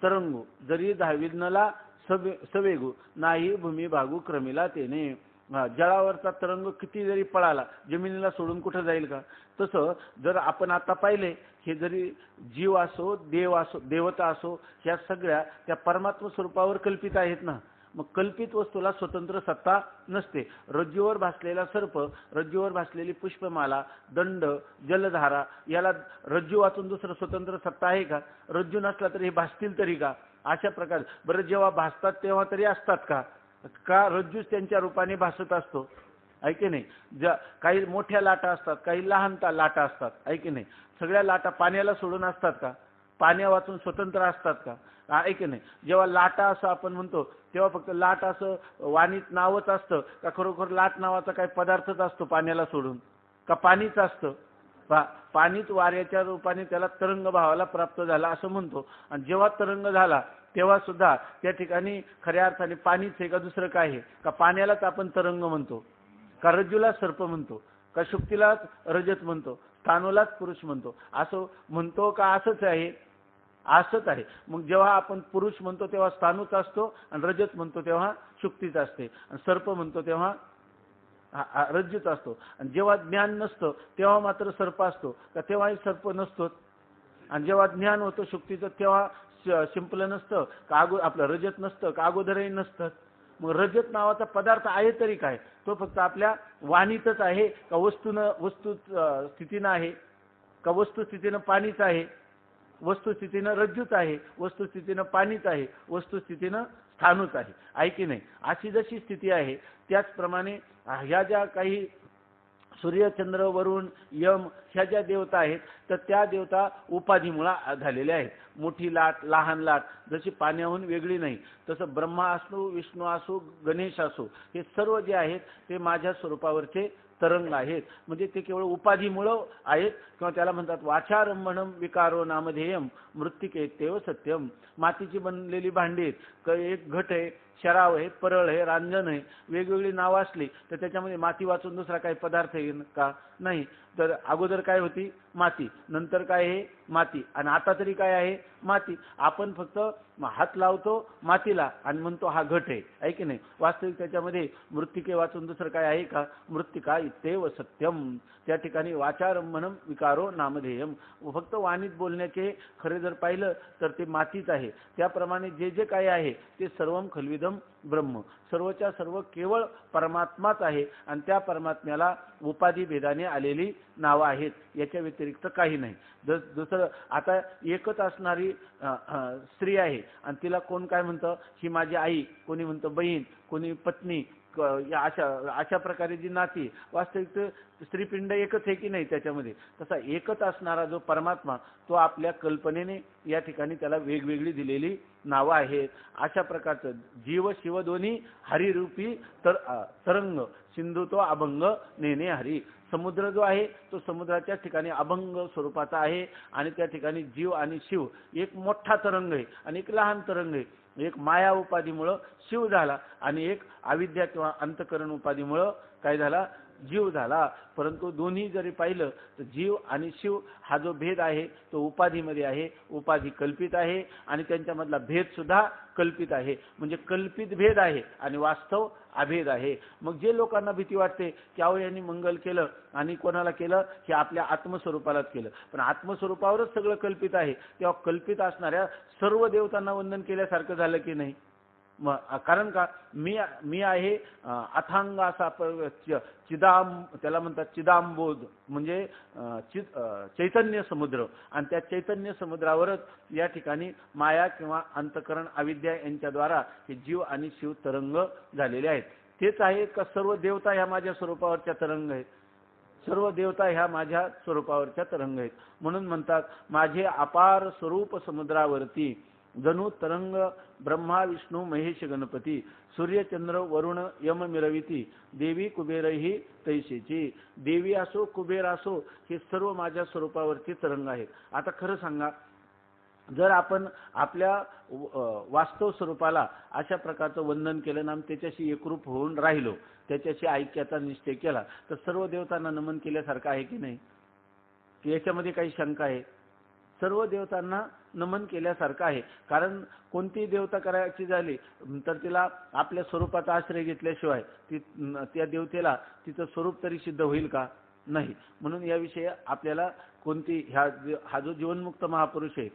तरंगू जरी धाविनला सवेगू नाही भूमी भागू क्रमीला तेने. जळावरचा तरंग किती जरी पळाला जमिनीला सोडून कुठं जाईल का? तसं जर आपण आता पाहिले, हे जरी जीव असो देव असो देवता असो, ह्या सगळ्या त्या परमात्मा स्वरूपावर कल्पित आहेत ना. मग कल्पित वस्तूला स्वतंत्र सत्ता नसते. रज्जूवर भासलेला सर्प, रज्जूवर भासलेली पुष्पमाला, दंड, जलधारा, याला रज्जू वाचून दुसरं स्वतंत्र सत्ता आहे का? रज्जू नसला तरी हे भासतील तरी का? अशा प्रकारे बरं जेव्हा भासतात तेव्हा तरी असतात का? का रज्जूच त्यांच्या रूपाने भासत असतो? ऐके नाही. काही मोठ्या लाटा असतात, काही लहान लाटा असतात, ऐके नाही. सगळ्या लाटा पाण्याला सोडून असतात का? पाण्या वाचून स्वतंत्र असतात का? ऐके नाही. जेव्हा लाटा असं आपण म्हणतो तेव्हा फक्त लाट असं वाणीत नावच असतं का? खरोखर लाट नावाचा काही पदार्थच असतो पाण्याला सोडून का? पाणीच असतं. पाणीच वाऱ्याच्या रूपाने त्याला तरंग भावाला प्राप्त झाला असं म्हणतो. आणि जेव्हा तरंग झाला तेव्हा सुद्धा त्या ठिकाणी खऱ्या अर्थाने पाणीच आहे का दुसरं काय आहे का? पाण्यालाच आपण तरंग म्हणतो का? रज्जूला सर्प म्हणतो का? शुक्तीलाच रजत म्हणतो, स्थानूलाच पुरुष म्हणतो, असं म्हणतो का? असंच आहे, असंच आहे. मग जेव्हा आपण पुरुष म्हणतो तेव्हा स्थानूच असतो, आणि रजत म्हणतो तेव्हा शुक्तीच असते, आणि सर्प म्हणतो तेव्हा रज्जूच असतो. आणि जेव्हा ज्ञान नसतं तेव्हा मात्र सर्प असतो का? तेव्हाही सर्प नसतोच. आणि जेव्हा ज्ञान होतं शुक्तीचं तेव्हा शिंपलं नसतं का? आपलं रजत नसतं का? अगोदरही नसतं. मग रजत नावाचा पदार्थ आहे तरी काय? तो फक्त आपल्या वाणीतच आहे का? वस्तू स्थितीनं आहे का? वस्तुस्थितीनं पाणीच आहे वस्तुस्थितीनं रज्जूच आहे, वस्तुस्थितीनं पाणीच आहे, वस्तुस्थितीनं स्थाणूच आहे की नाही. अशी जशी स्थिती आहे त्याचप्रमाणे ह्या ज्या काही सूर्य, चंद्र, वरुण, यम ह्या ज्या देवता आहेत तर त्या देवता उपाधीमुळे झालेल्या आहेत. मोठी लाट, लहान लाट जशी पाण्याहून वेगळी नाही तसं ब्रह्मा असो, विष्णू असो, गणेश असो हे सर्व जे आहेत ते माझ्या स्वरूपावरचे तरंग आहेत. म्हणजे ते केवळ उपाधीमुळं आहेत किंवा त्याला म्हणतात वाचारंभणम विकारो नामधेयम मृत्तिकेत्येव सत्यम. मातीची बनलेली भांडी आहेत, एक घट आहे, शराव आहे, परळ आहे, रांजण आहे, वेगवेगळी नावं असली तर त्याच्यामध्ये माती वाचून दुसरा काही पदार्थ आहे का? नाही. तर अगोदर काय होती? माती. नंतर काय आहे? माती. आणि आता तरी काय आहे? माती. आपण फक्त हात लावतो मातीला आणि म्हणतो हा घट आहे की नाही. वास्तविक त्याच्यामध्ये मृत्तिके वाचून दुसरं काय आहे का? मृत्तिका इत्येव सत्यम. त्या ठिकाणी वाचारंभणम विकारो नामधेयम. फक्त वाणीत बोलण्याचे खरे जर पाहिलं तर ते मातीच आहे. त्याप्रमाणे जे जे काही आहे ते सर्वम खल्विदम ब्रह्म. सर्वच्या सर्व केवळ परमात्माच आहे आणि त्या परमात्म्याला उपाधी भेदाने आलेली नावं आहेत, याच्या व्यतिरिक्त काही नाही. दुसरं आता एकच असणारी स्त्री आहे आणि तिला कोण काय म्हणतं? ही माझी आई, कोणी म्हणतं बहीण, कोणी पत्नी, या अशा प्रकारे जी नाती. वास्तविक स्त्रीपिंड एकच आहे की नाही त्याच्यामध्ये. तसा एकच असणारा जो परमात्मा तो आपल्या कल्पनेने या ठिकाणी त्याला वेगवेगळी दिलेली नावं आहेत. अशा प्रकारचं जीव शिव दोन्ही हरिरूपी तरंग सिंधू तो अभंग नेने हरी. समुद्र जो आहे तो समुद्राच्या ठिकाणी अभंग स्वरूपाचा आहे आणि त्या ठिकाणी जीव आणि शिव एक मोठा तरंग आहे आणि एक लहान तरंग आहे. एक माया उपाधीमुळं शिव झाला आणि एक अविद्या किंवा अंतकरण उपाधीमुळं काय झाला? जीव झाला. परंतु दोन्ही जरी पाहिलं तर जीव आणि शिव हा जो भेद आहे तो उपाधीमध्ये आहे. उपाधी कल्पित आहे आणि त्यांच्यामधला भेद सुद्धा कल्पित आहे. म्हणजे कल्पित भेद आहे आणि वास्तव अभेद आहे. मग जे लोकांना भीती वाटते की अहो यांनी मंगल केलं आणि कोणाला केलं? हे आपल्या आत्मस्वरूपालाच केलं. पण आत्मस्वरूपावरच सगळं कल्पित आहे. तेव्हा कल्पित असणाऱ्या सर्व देवतांना वंदन केल्यासारखं झालं की नाही? कारण का? मी आहे अथांग असा त्याला म्हणतात चिदांबोध म्हणजे चैतन्य समुद्र आणि त्या चैतन्य समुद्रावरच या ठिकाणी माया किंवा अंतकरण अविद्या यांच्याद्वारा हे जीव आणि शिव तरंग झालेले आहेत. तेच आहेत का सर्व देवता ह्या माझ्या स्वरूपावरच्या तरंग आहेत? सर्व देवता ह्या माझ्या स्वरूपावरच्या तरंग आहेत. म्हणून म्हणतात माझे अपार स्वरूप समुद्रावरती जणू तरंग ब्रह्मा विष्णू महेश गणपती सूर्य चंद्र वरुण यम मिरविती देवी कुबेरही तैसेची. देवी असो कुबेर असो हे सर्व माझ्या स्वरूपावरची तरंग आहेत. आता खरं सांगा, जर आपण आपल्या वास्तव स्वरूपाला अशा प्रकारचं वंदन केलं ना, त्याच्याशी एकरूप होऊन राहिलो, त्याच्याशी ऐक्याचा निश्चय केला तर सर्व देवतांना नमन केल्यासारखं आहे की नाही? याच्यामध्ये काही शंका आहे? सर्व देवतांना नमन केल्यासारखं आहे. कारण कोणती देवता करायची झाली तर तिला आपल्या स्वरूपाचा आश्रय घेतल्याशिवाय त्या देवतेला तिचं स्वरूप तरी सिद्ध होईल का? नाही. म्हणून याविषयी आपल्याला कोणती हा जो जीवनमुक्त महापुरुष आहे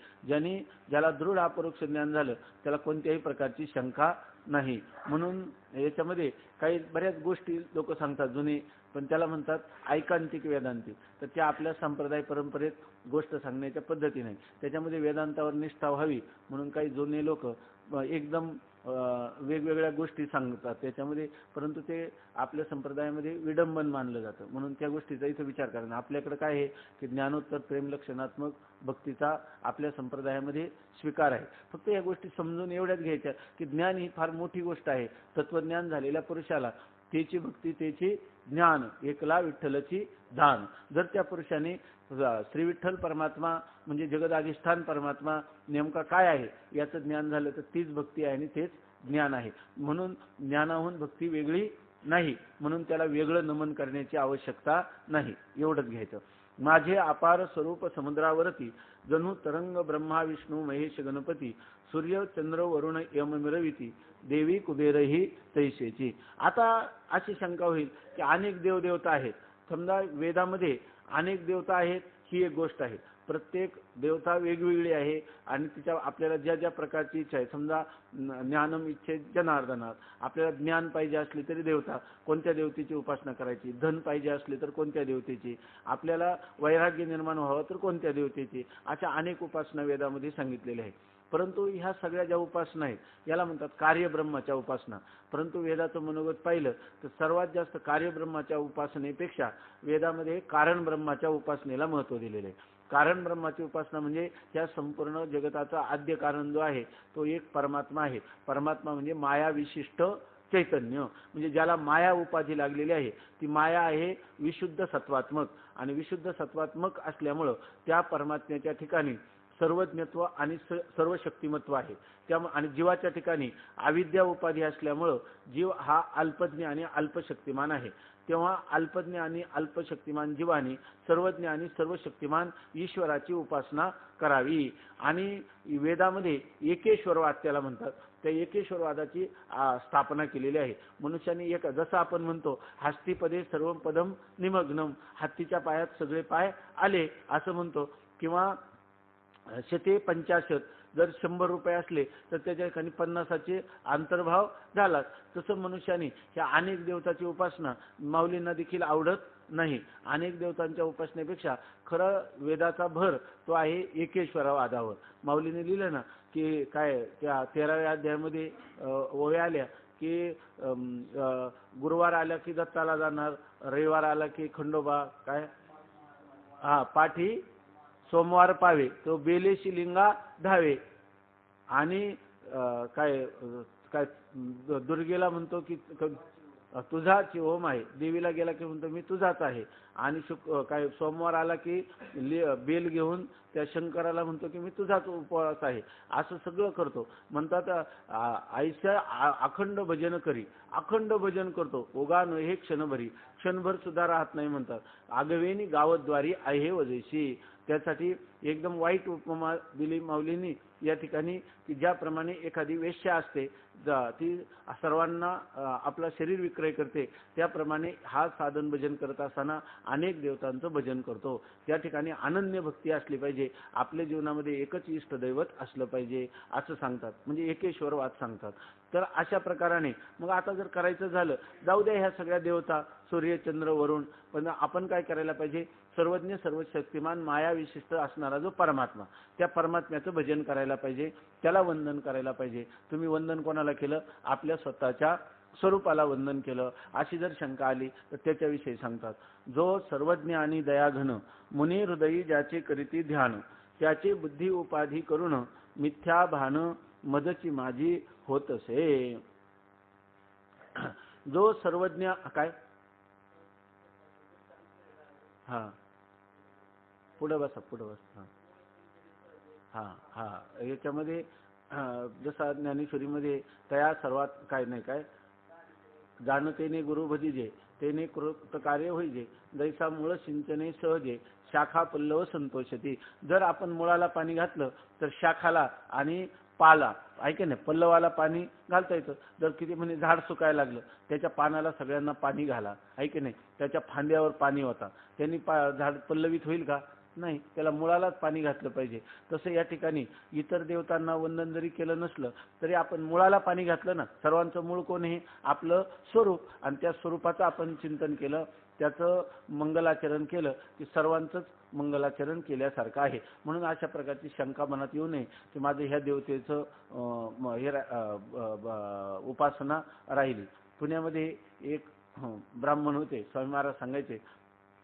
ज्याला दृढ अपरोक्ष ज्ञान झालं त्याला कोणत्याही प्रकारची शंका नाही. म्हणून याच्यामध्ये काही बऱ्याच गोष्टी लोक सांगतात जुने, पण त्याला म्हणतात ऐकांतिक वेदांतिक. तर त्या आपल्या संप्रदाय परंपरेत गोष्ट सांगण्याच्या पद्धती नाही. त्याच्यामध्ये वेदांतावर निष्ठा व्हावी म्हणून काही जुने लोक एकदम वेगवेगळ्या गोष्टी सांगतात त्याच्यामध्ये, परंतु ते आपल्या संप्रदायामध्ये विडंबन मानलं जातं. म्हणून त्या गोष्टीचा इथं विचार करणं. आपल्याकडे काय आहे की ज्ञानोत्तर प्रेमलक्षणात्मक भक्तीचा आपल्या संप्रदायामध्ये स्वीकार आहे. फक्त या गोष्टी समजून एवढ्याच घ्यायच्या की ज्ञान ही फार मोठी गोष्ट आहे. तत्वज्ञान झालेल्या पुरुषाला तेची भक्ती तेची ज्ञान एकला विठ्ठलची दान. जर त्या पुरुषाने श्री विठ्ठल परमात्मा म्हणजे जगदाधिष्ठान परमात्मा नेमका काय आहे याचं ज्ञान झालं तर तीच भक्ती आहे आणि तेच ज्ञान आहे. म्हणून ज्ञानाहून भक्ती वेगळी नाही, म्हणून त्याला वेगळं नमन करण्याची आवश्यकता नाही. एवढंच घ्यायचं. माझे अपार स्वरूप समुद्रावरती जणू तरंग ब्रह्मा विष्णू महेश गणपती सूर्य चंद्र वरुण यम मिरविती देवी कुबेरही तैसेची. आता अशी शंका होईल की अनेक देवदेवता आहेत. समजा वेदामध्ये अनेक देवता आहेत ही एक गोष्ट आहे, प्रत्येक देवता वेगवेगळी आहे आणि तिच्या आपल्याला ज्या ज्या प्रकारची इच्छा आहे, समजा ज्ञानम इच्छेत जनार्दनात, आपल्याला ज्ञान पाहिजे असली तरी देवता कोणत्या देवतेची उपासना करायची, धन पाहिजे असले तर कोणत्या देवतेची, आपल्याला वैराग्य निर्माण व्हावं तर कोणत्या देवतेची, अशा अनेक उपासना वेदामध्ये सांगितलेल्या आहेत. परंतु ह्या सगळ्या ज्या उपासना आहेत याला म्हणतात कार्यब्रह्माच्या उपासना. परंतु वेदाचं मनोगत पाहिलं तर सर्वात जास्त कार्यब्रह्माच्या उपासनेपेक्षा वेदामध्ये कारण ब्रह्माच्या उपासनेला महत्त्व दिलेलं आहे. कारण ब्रह्माची उपासना म्हणजे या संपूर्ण जगताचा आद्य कारण जो आहे तो एक परमात्मा आहे. परमात्मा म्हणजे माया विशिष्ट चैतन्य, म्हणजे ज्याला माया उपाधी लागलेली आहे ती माया आहे विशुद्ध सत्वात्मक, आणि विशुद्ध सत्वात्मक असल्यामुळं त्या परमात्म्याच्या ठिकाणी सर्वज्ञत्व आणि सर्व शक्तिमत्व आहे. आणि जीवाच्या ठिकाणी अविद्या उपाधी असल्यामुळं जीव हा अल्पज्ञ आणि अल्पशक्तिमान आहे. तेव्हा अल्पज्ञ आणि अल्पशक्तिमान जीवाने सर्वज्ञ आणि सर्वशक्तिमान ईश्वराची उपासना करावी. आणि वेदामध्ये एकेश्वरवाद त्याला म्हणतात, त्या एकेश्वरवादाची स्थापना केलेली आहे. मनुष्याने एक, जसं आपण म्हणतो हस्तिपदे सर्व पदम निमग्नम, हत्तीच्या पायात सगळे पाय आले असं म्हणतो, किंवा शते 50, जर 100 रुपये असले तर त्याच्या ठिकाणी 50चे अंतर्भाव झाला. तसं मनुष्याने ह्या अनेक देवताची उपासना माऊलींना देखील आवडत नाही. अनेक देवतांच्या उपासनेपेक्षा खरं वेदाचा भर तो आहे एकेश्वरवादावर. माऊलीने लिहिलं ना की काय त्या 13व्या अध्यायामध्ये ओव्या आल्या की गुरुवार आला की दत्ताला जाणार, रविवार आला की खंडोबा काय पाठी सोमवार पावे, तो बेलेशी लिंगा धावे, आणि काय काय दुर्गेला म्हणतो की तुझाची ओम आहे, देवीला गेला की म्हणतो मी तुझाच आहे, आणि काय सोमवार आला की बेल घेऊन त्या शंकराला म्हणतो की मी तुझाच उपवास आहे. असं सगळं करतो. म्हणतात आईच्या अखंड भजन करी, अखंड भजन करतो ओगा न हे क्षणभरी, क्षणभर सुद्धा राहत नाही म्हणतात. आगवेनी गावद्वारी आहे वजेशी. त्यासाठी एकदम वाईट उपमा दिली माऊलींनी या ठिकाणी की ज्याप्रमाणे एखादी वेश्या असते ती सर्वांना आपला शरीर विक्रय करते, त्याप्रमाणे हा साधन भजन करत असताना अनेक देवतांचं भजन करतो. त्या ठिकाणी अनन्य भक्ती असली पाहिजे, आपल्या जीवनामध्ये एकच इष्टदैवत असलं पाहिजे असं सांगतात, म्हणजे एकेश्वरवाद सांगतात. तर अशा प्रकाराने मग आता जर करायचं झालं, जाऊ द्या ह्या सगळ्या देवता सूर्य चंद्र वरुण, पण आपण काय करायला पाहिजे, सर्वज्ञ सर्वशक्तिमान माया विशिष्ट असणारा जो परमात्मा, त्या परमात्म्याचं भजन करायला पाहिजे, त्याला वंदन करायला पाहिजे. तुम्ही वंदन कोणाला केलं, आपल्या स्वतःच्या स्वरूपाला वंदन केलं, अशी जर शंका आली तर त्याच्याविषयी सांगतात. जो सर्वज्ञ आणि दयाघन मुनी हृदयी ज्याचे करीती ध्यान, त्याचे बुद्धी उपाधी करून मिथ्या भान मदची माझी होतसे. जो सर्वज्ञ काय पुढे बसा. याच्यामध्ये जसा ज्ञानेश्वरीमध्ये तया सर्वात काय नाही काय जाणतेने गुरु भजिजे तेने कृत कार्य होईजे, जैसा मूळ सिंचने सहजे शाखा पल्लव संतोषती. जर आपण मुळाला पाणी घातलं तर शाखाला आणि पाला ऐके नाही पल्लवाला पाणी घालता येतं. जर किती म्हणजे झाड सुकायला लागलं त्याच्या पानाला सगळ्यांना पाणी घाला, ऐके नाही, त्याच्या फांद्यावर पाणी होता, त्यांनी झाड पल्लवित होईल का, नाही, त्याला मुळालाच पाणी घातलं पाहिजे. तसं या ठिकाणी इतर देवतांना वंदन जरी केलं नसलं तरी आपण मुळाला पाणी घातलं ना. सर्वांचं मूळ कोण आहे, आपलं स्वरूप, आणि त्या स्वरूपाचं आपण चिंतन केलं, त्याचं मंगलाचरण केलं की सर्वांचंच मंगलाचरण केल्यासारखं आहे. म्हणून अशा प्रकारची शंका मनात येऊ नये की माझं ह्या देवतेचं उपासना राहिली. पुण्यामध्ये एक ब्राह्मण होते, स्वामी महाराज सांगायचे,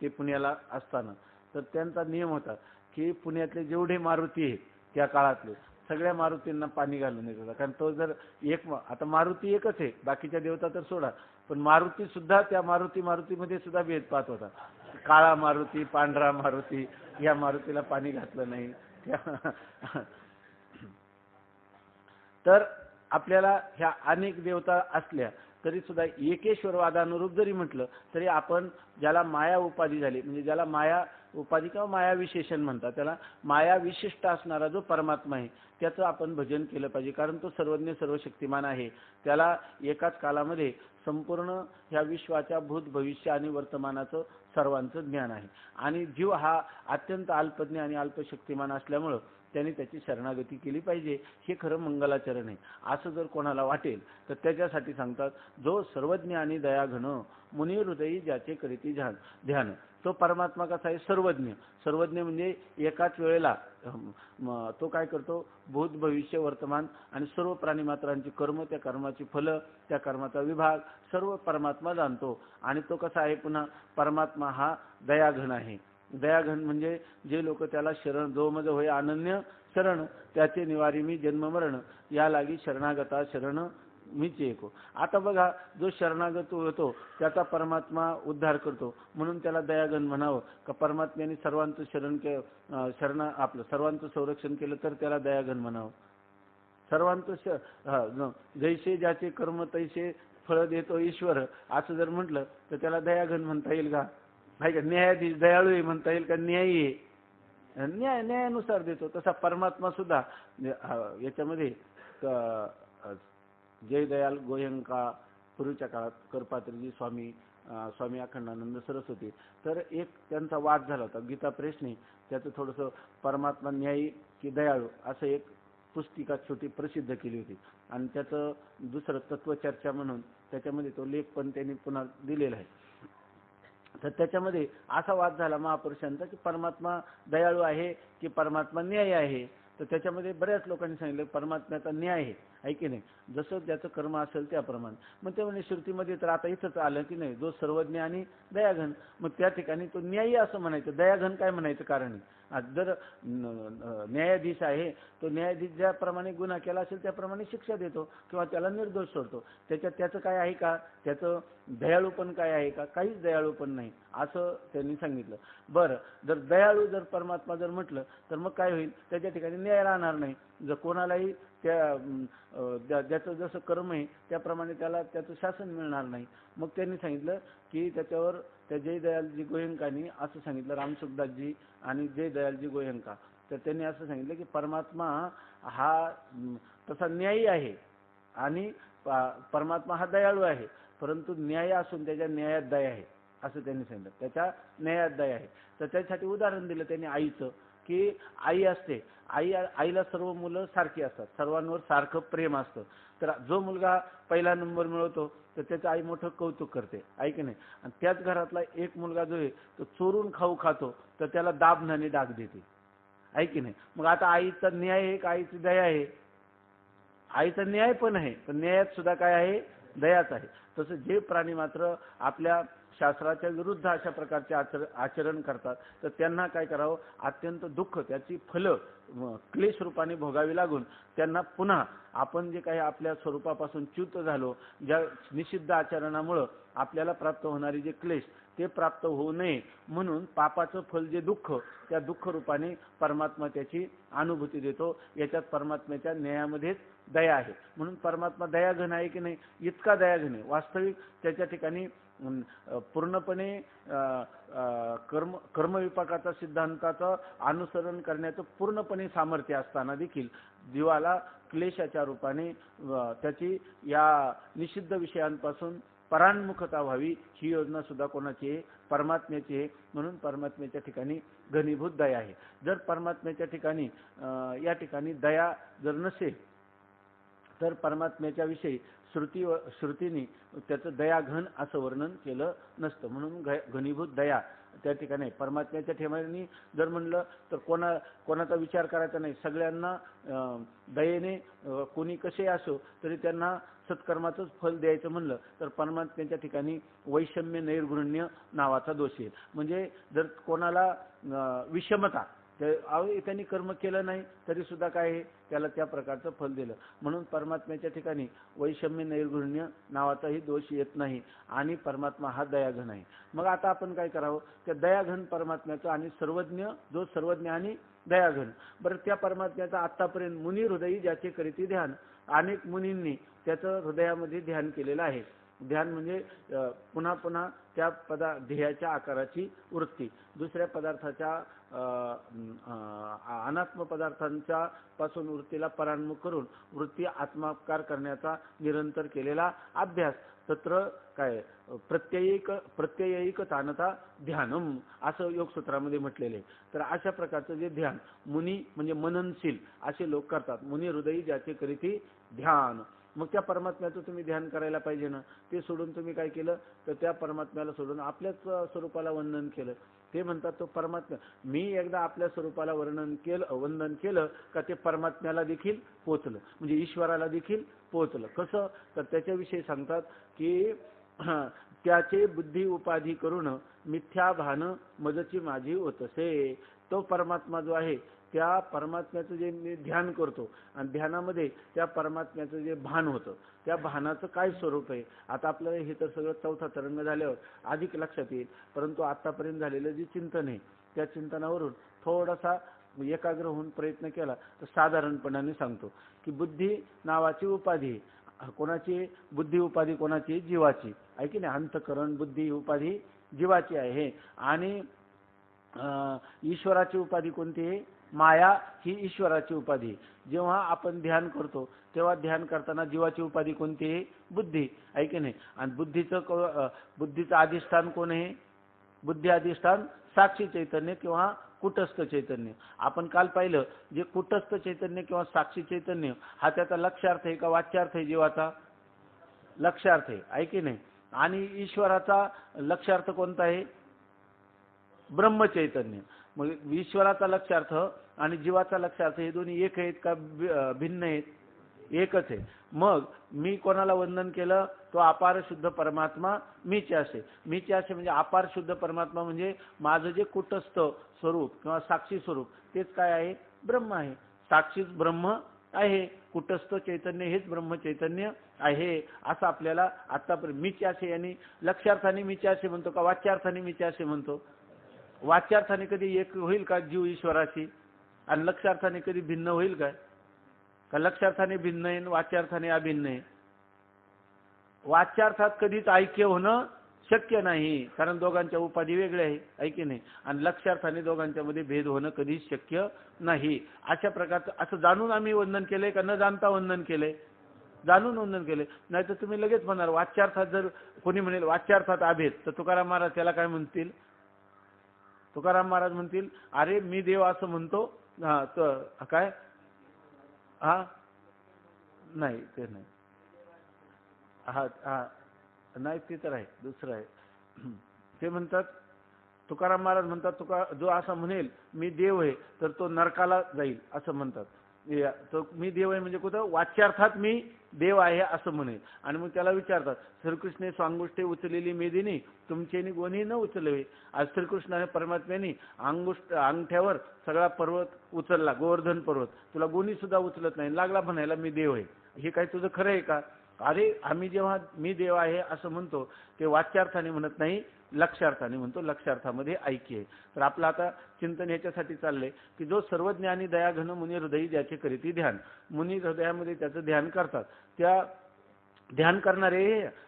ते पुण्याला असताना तर त्यांचा नियम होता की पुण्यातले जेवढे मारुती आहेत त्या काळातले सगळ्या मारुतींना पाणी घालून येत होता. कारण तो जर एक, आता मारुती एकच आहे, बाकीच्या देवता तर सोडा, पण मारुती सुद्धा त्या मारुतीमध्ये सुद्धा भेद पाहत होता. काळा मारुती, पांढरा मारुती, या मारुतीला पाणी घातलं नाही. तर आपल्याला ह्या अनेक देवता असल्या तरी सुद्धा एकेश्वरवादानुरूप जरी म्हटलं तरी आपण ज्याला माया उपाधी झाली, म्हणजे ज्याला माया उपाधी किंवा माया विशेषण म्हणतात त्याला. माया विशिष्ट असणारा जो परमात्मा आहे त्याचं आपण भजन केलं पाहिजे, कारण तो सर्वज्ञ सर्वशक्तिमान आहे. त्याला एकाच कालामध्ये संपूर्ण ह्या विश्वाच्या भूत भविष्य आणि वर्तमानाचं सर्वांचं ज्ञान आहे. आणि जीव हा अत्यंत अल्पज्ञ आणि अल्पशक्तिमान असल्यामुळं त्यांनी त्याची शरणागती केली पाहिजे. हे खरं मंगलाचरण आहे. असं जर कोणाला वाटेल तर त्याच्यासाठी सांगतात, जो सर्वज्ञ आणि दयाघन मुनी हृदयी ज्याचे करीती ध्यान. तो परमात्मा कसा आहे? सर्वज्ञ. सर्वज्ञ म्हणजे एकाच वेळेला तो काय करतो? भूत भविष्य वर्तमान आणि सर्व प्राणीमात्रांची कर्म, त्या कर्माची फलं, त्या कर्माचा विभाग सर्व परमात्मा जाणतो. आणि तो कसा आहे? पुन्हा परमात्मा हा दयाघन आहे. दयाघन म्हणजे जे लोक त्याला शरण, जो मज होय अनन्य शरण, त्याचे निवारी मी जन्म मरण, या लागी शरणागता शरण मीच एको. आता बघा, जो शरणागत होतो त्याचा परमात्मा उद्धार करतो, म्हणून त्याला दयाघन म्हणावं का? परमात्म्याने सर्वांचं आपलं सर्वांचं संरक्षण केलं तर त्याला दयाघन म्हणावं. सर्वांचं जैसे ज्याचे कर्म तैसे फळ देतो ईश्वर, असं जर म्हटलं तर त्याला दयाघन म्हणता येईल का? नाही का? न्यायाधीश दयाळू आहे म्हणता येईल का? न्यायी आहे, न्यायानुसार देतो. तसा परमात्मा सुद्धा याच्यामध्ये जय दयाल गोयंका पूर्वीच्या काळात करपात्रीजी स्वामी अखंडानंद सरस्वती, तर एक त्यांचा वाद झाला होता गीता प्रेसने. त्याचं थोडंसं परमात्मा न्यायी की दयाळू असं एक पुस्तिका छोटी प्रसिद्ध केली होती. आणि त्याचं दुसरं तत्वचर्चा म्हणून त्याच्यामध्ये तो लेख पण त्यांनी पुन्हा दिलेला आहे. तर त्याच्यामध्ये असा वाद झाला महापुरुषांचा की परमात्मा दयाळू आहे की परमात्मा न्यायी आहे. तर त्याच्यामध्ये बऱ्याच लोकांनी सांगितलं परमात्म्याचा न्याय आहे की नाही, जसं ज्याचं कर्म असेल त्याप्रमाणे. मग ते म्हणजे श्रुतीमध्ये तर आता इथंच आलं की नाही, जो सर्वज्ञ आणि दयाघन, मग त्या ठिकाणी तो न्यायी असं म्हणायचं, दयाघन काय म्हणायचं कारण आहे? जर न्यायाधीश आहे तो न्यायाधीश ज्याप्रमाणे गुन्हा केला असेल त्याप्रमाणे शिक्षा देतो किंवा त्याला निर्दोष सोडतो. त्याचं काय आहे का? त्याचं दयाळूपण काय आहे का? काहीच दयाळूपण नाही असं त्यांनी सांगितलं. बरं, जर दयाळू जर परमात्मा जर म्हटलं तर मग काय होईल? त्याच्या ठिकाणी न्याय राहणार नाही. जर कोणालाही ज्याचं जसं कर्म आहे त्याप्रमाणे त्याला त्याचं शासन मिळणार नाही. मग त्यांनी सांगितलं की त्याच्यावर त्या जय दयालजी गोयंकांनी असं सांगितलं, रामसुखदासजी आणि जय दयालजी गोयंका, तर त्यांनी असं सांगितलं की परमात्मा हा तसा न्यायी आहे आणि परमात्मा हा दयाळू आहे, परंतु न्याय असून त्याच्या न्यायात दया आहे असं त्यांनी सांगितलं. त्याच्या न्यायात दया आहे. तर त्यासाठी उदाहरण दिलं त्यांनी आईचं, की आई असते, आईला सर्व मुलं सारखी असतात, सर्वांवर सारखं प्रेम असतं. तर जो मुलगा पहिला नंबर मिळवतो तर त्याचं आई मोठं कौतुक करते, आहे की नाही? आणि त्याच घरातला एक मुलगा जो आहे तो चोरून खाऊ खातो तर त्याला दाबनाने डाग देते, आहे की नाही? मग आता आईचा न्याय आहे का आईची दया आहे? आईचा न्याय पण आहे, पण न्यायात सुद्धा काय आहे? दयाच आहे. तसं जे प्राणी मात्र आपल्या शास्त्राच्या विरुद्ध अशा प्रकारचे आचरण करतात तर त्यांना काय करावं? अत्यंत दुःख, त्याची फलं क्लेश रूपाने भोगावी लागून त्यांना पुन्हा आपण जे काही आपल्या स्वरूपापासून च्युत झालो, ज्या निषिद्ध आचरणामुळं आपल्याला प्राप्त होणारी जे क्लेश ते प्राप्त होऊ नये म्हणून पापाचं फल जे दुःख, त्या दुःख रूपाने परमात्मा त्याची अनुभूती देतो. याच्यात परमात्म्याच्या न्यायामध्येच दया आहे. म्हणून परमात्मा दयाघन आहे की नाही? इतका दयाघन आहे. वास्तविक त्याच्या ठिकाणी पूर्णपणे कर्मविपाकाचा सिद्धांताचं अनुसरण करण्याचं पूर्णपणे सामर्थ्य असताना देखील जीवाला क्लेशाच्या रूपाने त्याची या निषिद्ध विषयांपासून परान्मुखता व्हावी, ही योजना सुद्धा कोणाची आहे? परमात्म्याची आहे. म्हणून परमात्म्याच्या ठिकाणी घनीभूत दया आहे. जर परमात्म्याच्या ठिकाणी या ठिकाणी दया जर नसेल तर परमात्म्याच्या विषयी श्रुतीने त्याचं दयाघन असं वर्णन केलं नसतं. म्हणून घनीभूत दया त्या ठिकाणी परमात्म्याच्या ठिकाणी जर म्हणलं तर कोणाचा विचार करायचा नाही, सगळ्यांना दयेने कोणी कसे असो तरी त्यांना सत्कर्माचंच फल द्यायचं म्हणलं तर परमात्म्याच्या ठिकाणी वैषम्य नैर्गुण्य नावाचा दोष येईल. म्हणजे जर कोणाला विषमता, त्यांनी कर्म केलं नाही तरी सुद्धा काय आहे? त्याला त्या प्रकारचं फल दिलं. म्हणून परमात्म्याच्या ठिकाणी वैषम्य नैर्गुण्य नावाचाही दोष येत नाही आणि परमात्मा हा दयाघन आहे. मग आता आपण काय करावं? त्या दयाघन परमात्म्याचं आणि सर्वज्ञ, जो सर्वज्ञ आणि दयाघन, बरं त्या परमात्म्याचा आतापर्यंत मुनी हृदयी ज्याचे करीती ध्यान, अनेक मुनींनी त्याचं हृदयामध्ये ध्यान केलेलं आहे. ध्यान म्हणजे पुन्हा पुन्हा त्या ध्येयाच्या आकाराची वृत्ती, दुसऱ्या पदार्थाच्या अनात्म पदार्थांच्या पासून वृत्तीला परान्मुख करून वृत्ती आत्माकार करण्याचा निरंतर केलेला अभ्यास. तत्र काय प्रत्ययैक तानता ध्यानम असं योगसूत्रामध्ये म्हटलेले. तर अशा प्रकारचं जे ध्यान मुनी म्हणजे मननशील असे लोक करतात. मुनी हृदयी ज्याचे करीती ध्यान. मग त्या परमात्म्याचं तुम्ही ध्यान करायला पाहिजे ना. ते सोडून तुम्ही काय केलं तर त्या परमात्म्याला सोडून आपल्याच स्वरूपाला वंदन केलं. ते म्हणतात तो परमात्मा, मी एकदा आपल्या स्वरूपाला वंदन केलं का ते परमात्म्याला देखील पोचलं, म्हणजे ईश्वराला देखील पोचलं. कसं तर त्याच्याविषयी सांगतात की त्याचे बुद्धी उपाधी करून मिथ्या भान मजची माझी होतसे. तो परमात्मा जो आहे त्या परमात्म्याचं जे मी ध्यान करतो आणि ध्यानामध्ये त्या परमात्म्याचं जे भान होतं त्या भानाचं काय स्वरूप आहे. आता आपल्याला हे तर सगळं चौथा तरंग झाल्यावर अधिक लक्षात येईल, परंतु आतापर्यंत झालेलं जे चिंतन आहे त्या चिंतनावरून थोडासा एकाग्र होऊन प्रयत्न केला तर साधारणपणाने सांगतो की बुद्धी नावाची उपाधी कोणाची, बुद्धी उपाधी कोणाची, जीवाची आहे की नाही. अंतकरण बुद्धी उपाधी जीवाची आहे आणि ईश्वराची उपाधी कोणती आहे, माया ही ईश्वराची उपाधी. जेव्हा आपण ध्यान करतो तेव्हा ध्यान करताना जीवाची उपाधी कोणती आहे, बुद्धी आहे की नाही. आणि बुद्धीचं अधिष्ठान कोण आहे, बुद्धी अधिष्ठान साक्षी चैतन्य किंवा कुटस्थ चैतन्य. आपण काल पाहिलं जे कुटस्थ चैतन्य किंवा साक्षी चैतन्य हा त्याचा लक्ष्यार्थ आहे का वाच्यार्थ आहे, जीवाचा लक्ष्यार्थ आहे की नाही. आणि ईश्वराचा लक्ष्यार्थ कोणता आहे, ब्रह्मचैतन्य. मग ईश्वराचा लक्ष्यार्थ आणि जीवाचा लक्ष्यार्थ हे दोन्ही एक आहेत का भिन्न आहेत, एकच आहे. मग मी कोणाला वंदन केलं, तो अपार शुद्ध परमात्मा मीचे असे. मीचे असे म्हणजे अपार शुद्ध परमात्मा म्हणजे माझं जे कुटस्थ स्वरूप किंवा साक्षी स्वरूप तेच काय आहे, ब्रह्म आहे. साक्षीच ब्रह्म आहे, कुटस्थ चैतन्य हेच ब्रह्म चैतन्य आहे. असं आपल्याला आतापर्यंत मीचे असे यांनी लक्ष्यार्थाने मीचे असे म्हणतो का वाच्यार्थाने मीचे असे म्हणतो. वाच्यार्थाने कधी एक होईल का जीव ईश्वराशी, आणि लक्ष्यार्थाने कधी भिन्न होईल काय, का लक्ष्यार्थाने भिन्न आहे वाच्यार्थाने अभिन्न आहे. वाच्यार्थात कधीच ऐक्य होणं शक्य नाही, कारण दोघांच्या उपाधी वेगळ्या आहे की नाही. आणि लक्ष्यार्थाने दोघांच्या मध्ये भेद होणं कधीच शक्य नाही. अशा प्रकारचं असं जाणून आम्ही वंदन केलंय का न जाणता वंदन केलंय, जाणून वंदन केले. नाही तर तुम्ही लगेच म्हणाल वाच्यार्थात, जर कोणी म्हणेल वाच्यार्थात अभेद तर तुकाराम महाराज त्याला काय म्हणतील, तुकाराम महाराज म्हणतील अरे मी देव असं म्हणतो. हा तर काय, हा नाही ते नाही, हा हा नाही ते तर आहे, दुसरं आहे. ते म्हणतात तुकाराम महाराज म्हणतात जो असा म्हणेल मी देव आहे तर तो नरकाला जाईल असं म्हणतात. तो मी देव आहे म्हणजे कुठं वाच्यार्थात मी देव आहे असं म्हणेल. आणि मग त्याला विचारतात श्रीकृष्णे स्वांगुष्ठे उचलेली मेदिनी तुमचेनी गोणी न उचलवे. आज श्रीकृष्णाने परमात्म्याने अंगठ्यावर सगळा पर्वत उचलला, गोवर्धन पर्वत, तुला गोणी सुद्धा उचलत नाही, लागला म्हणायला मी देव आहे. हे काय तुझं खरं आहे का. अरे आम्ही जेव्हा मी देव आहे असं म्हणतो ते वाच्यार्थाने म्हणत नाही, लक्ष्यार्थाने म्हणतो. लक्ष्यार्थामध्ये ऐक्य आहे. तर आपलं आता चिंतन याच्यासाठी चाललंय की जो सर्वज्ञानी दयाघन मुनी हृदयी ज्याचे करीती ध्यान, मुनी हृदयामध्ये त्याचं ध्यान करतात. त्या ध्यान करणारे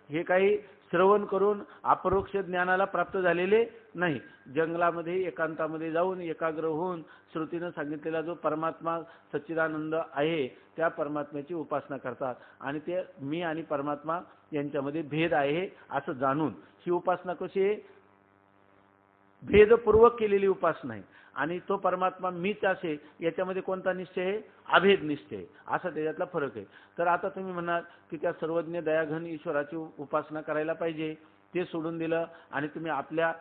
हे काही श्रवण करून अपरोक्ष ज्ञानाला प्राप्त झालेले नाही. जंगलामध्ये एकांतामध्ये जाऊन एकाग्र होऊन श्रुतीनं सांगितलेला जो परमात्मा सच्चिदानंद आहे त्या परमात्म्याची उपासना करतात. आणि ते मी आणि परमात्मा यांच्यामध्ये भेद आहे असं जाणून ही उपासना कशी आहे, भेदपूर्वक केलेली उपासना आहे. आणि तो परमात्मा मीच असे याच्यामध्ये कोणता निश्चय आहे, अभेद निश्चय, असा त्याच्यातला फरक आहे. तर आता तुम्ही म्हणाल की त्या सर्वज्ञ दयाघन ईश्वराची उपासना करायला पाहिजे, ते सोडून दिलं आणि तुम्ही आपल्या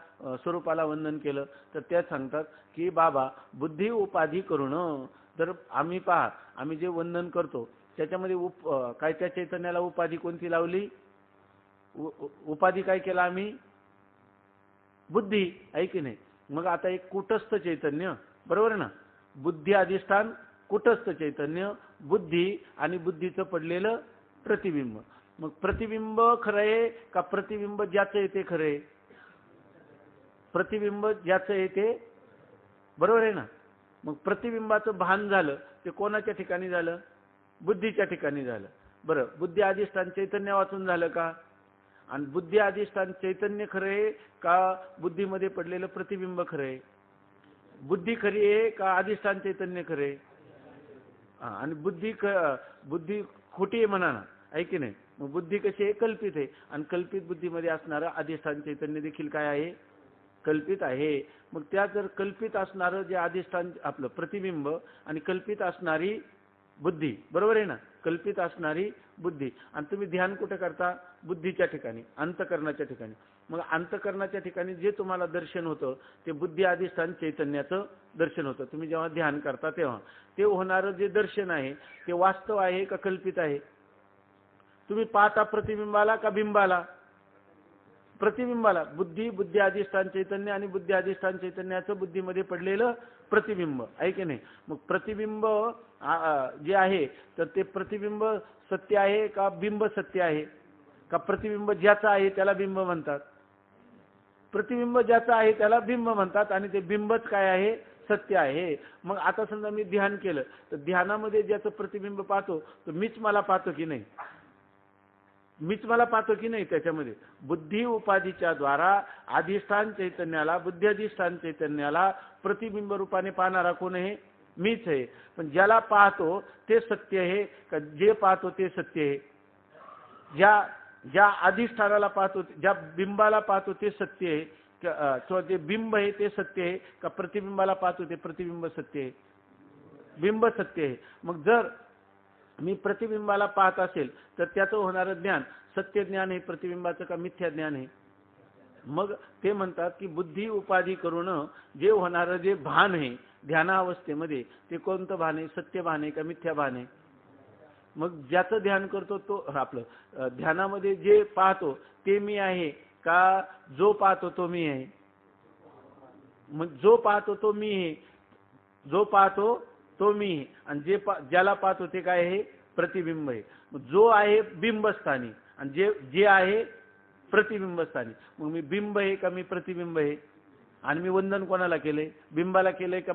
स्वरूपाला वंदन केलं. तर त्या सांगतात की बाबा बुद्धी उपाधी करून, तर आम्ही पहा आम्ही जे वंदन करतो त्याच्यामध्ये काय त्या चैतन्याला उपाधी कोणती लावली, उपाधी काय केला आम्ही, बुद्धी आहे की नाही. मग आता एक कुटस्थ चैतन्य, बरोबर आहे ना, बुद्धी अधिष्ठान कुटस्थ चैतन्य, बुद्धी आणि बुद्धीचं पडलेलं प्रतिबिंब. मग प्रतिबिंब खरं आहे का प्रतिबिंब ज्याचं येते खरं आहे, प्रतिबिंब ज्याचं येते, बरोबर आहे ना. मग प्रतिबिंबाचं भान झालं ते कोणाच्या ठिकाणी झालं, बुद्धीच्या ठिकाणी झालं. बरं बुद्धी अधिष्ठान चैतन्य वाचून झालं का, आणि बुद्धी अधिष्ठान चैतन्य खरं आहे का बुद्धीमध्ये पडलेलं प्रतिबिंब खरं आहे? बुद्धी खरी आहे का अधिष्ठान चैतन्य खरं आहे? आणि बुद्धी खोटी आहे म्हणा ना, आहे की नाही? मग बुद्धी कशी आहे? कल्पित आहे. आणि कल्पित बुद्धीमध्ये असणारं अधिष्ठान चैतन्य देखील काय आहे? कल्पित आहे. मग त्या जर कल्पित असणारं जे अधिष्ठान आपलं प्रतिबिंब आणि कल्पित असणारी बुद्धी, बरोबर आहे ना? कल्पित असणारी बुद्धी. आणि तुम्ही ध्यान कुठे करता? बुद्धीच्या ठिकाणी, अंतःकरणाच्या ठिकाणी. मग अंतःकरणाच्या ठिकाणी जे तुम्हाला दर्शन होतं ते बुद्धी अधिष्ठान चैतन्याचं दर्शन होतं. तुम्ही जेव्हा ध्यान करता तेव्हा ते होणारं जे दर्शन आहे ते वास्तव आहे का कल्पित आहे? तुम्ही पाहता प्रतिबिंबाला का बिंबाला? प्रतिबिंबाला. बुद्धी अधिष्ठान चैतन्य आणि बुद्धी अधिष्ठान चैतन्याचं बुद्धीमध्ये पडलेलं प्रतिबिंब, आहे की नाही? मग प्रतिबिंब जे आहे तर ते प्रतिबिंब सत्य आहे का बिंब सत्य आहे? का प्रतिबिंब ज्याचं आहे त्याला बिंब म्हणतात? प्रतिबिंब ज्याचं आहे त्याला बिंब म्हणतात आणि ते बिंबच काय आहे? सत्य आहे. मग आता समजा मी ध्यान केलं तर ध्यानामध्ये ज्याचं प्रतिबिंब पाहतो तर मीच मला पाहतो की नाही? मीच मला पाहतो की नाही? त्याच्यामध्ये बुद्धी उपाधीच्या द्वारा अधिष्ठान चैतन्याला, बुद्धी अधिष्ठान चैतन्याला प्रतिबिंब रूपाने पाहणारा कोण आहे? मीच आहे. पण ज्याला पाहतो ते सत्य आहे का जे पाहतो ते सत्य आहे? ज्या अधिष्ठानाला पाहतो, ज्या बिंबाला पाहतो ते सत्य आहे किंवा जे बिंब आहे ते सत्य आहे का प्रतिबिंबाला पाहतो ते प्रतिबिंब सत्य आहे? बिंब सत्य आहे. मग जर मी प्रतिबिंबाला पाहत असेल तर त्याचं होणारं ज्ञान सत्य ज्ञान आहे प्रतिबिंबाचं का मिथ्या ज्ञान आहे? मग ते म्हणतात की बुद्धी उपाधी करून जे होणारं जे भान आहे ध्यानावस्थेमध्ये ते कोणतं भान आहे? सत्य भान आहे का मिथ्या भान आहे? मग ज्याचं ध्यान करतो तो आपलं ध्यानामध्ये जे पाहतो ते मी आहे का जो पाहतो तो मी आहे? मग जो पाहतो तो मी आहे, जो पाहतो तो मी आहे. आणि ज्याला पाहतो ते काय आहे? प्रतिबिंब आहे. मग जो आहे बिंबस्थानी आणि जे आहे प्रतिबिंबस्थानी. मग मी बिंब आहे का मी प्रतिबिंब आहे? आणि मी वंदन कोणाला केले? बिंबाला केले का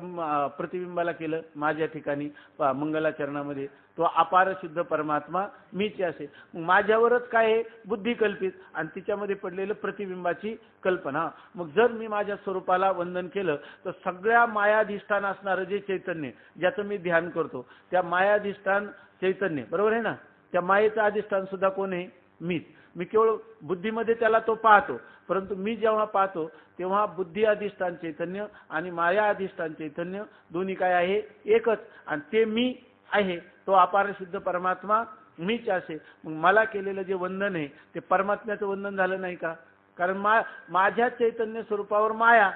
प्रतिबिंबाला केलं? माझ्या ठिकाणी मंगलाचरणामध्ये तो अपार शुद्ध परमात्मा मीच असे. माझ्यावरच काय आहे? बुद्धी कल्पित आणि तिच्यामध्ये पडलेलं प्रतिबिंबाची कल्पना. मग जर मी माझ्या स्वरूपाला वंदन केलं तर सगळ्या मायाधिष्ठान असणारं जे चैतन्य ज्याचं मी ध्यान करतो त्या मायाधिष्ठान चैतन्य, बरोबर आहे ना? त्या मायेचं अधिष्ठान सुद्धा कोण आहे? मीच. मी केवळ बुद्धीमध्ये त्याला तो पाहतो, परंतु मी जेव्हा पाहतो तेव्हा बुद्धी अधिष्ठान चैतन्य आणि माया अधिष्ठान चैतन्य दोन्ही काय आहे? एकच. आणि ते मी आहे तो अपार शुद्ध परमात्मा मीच असे. मग मला केलेलं जे वंदन आहे ते परमात्म्याचं वंदन झालं नाही का? कारण माझ्या चैतन्य स्वरूपावर माया,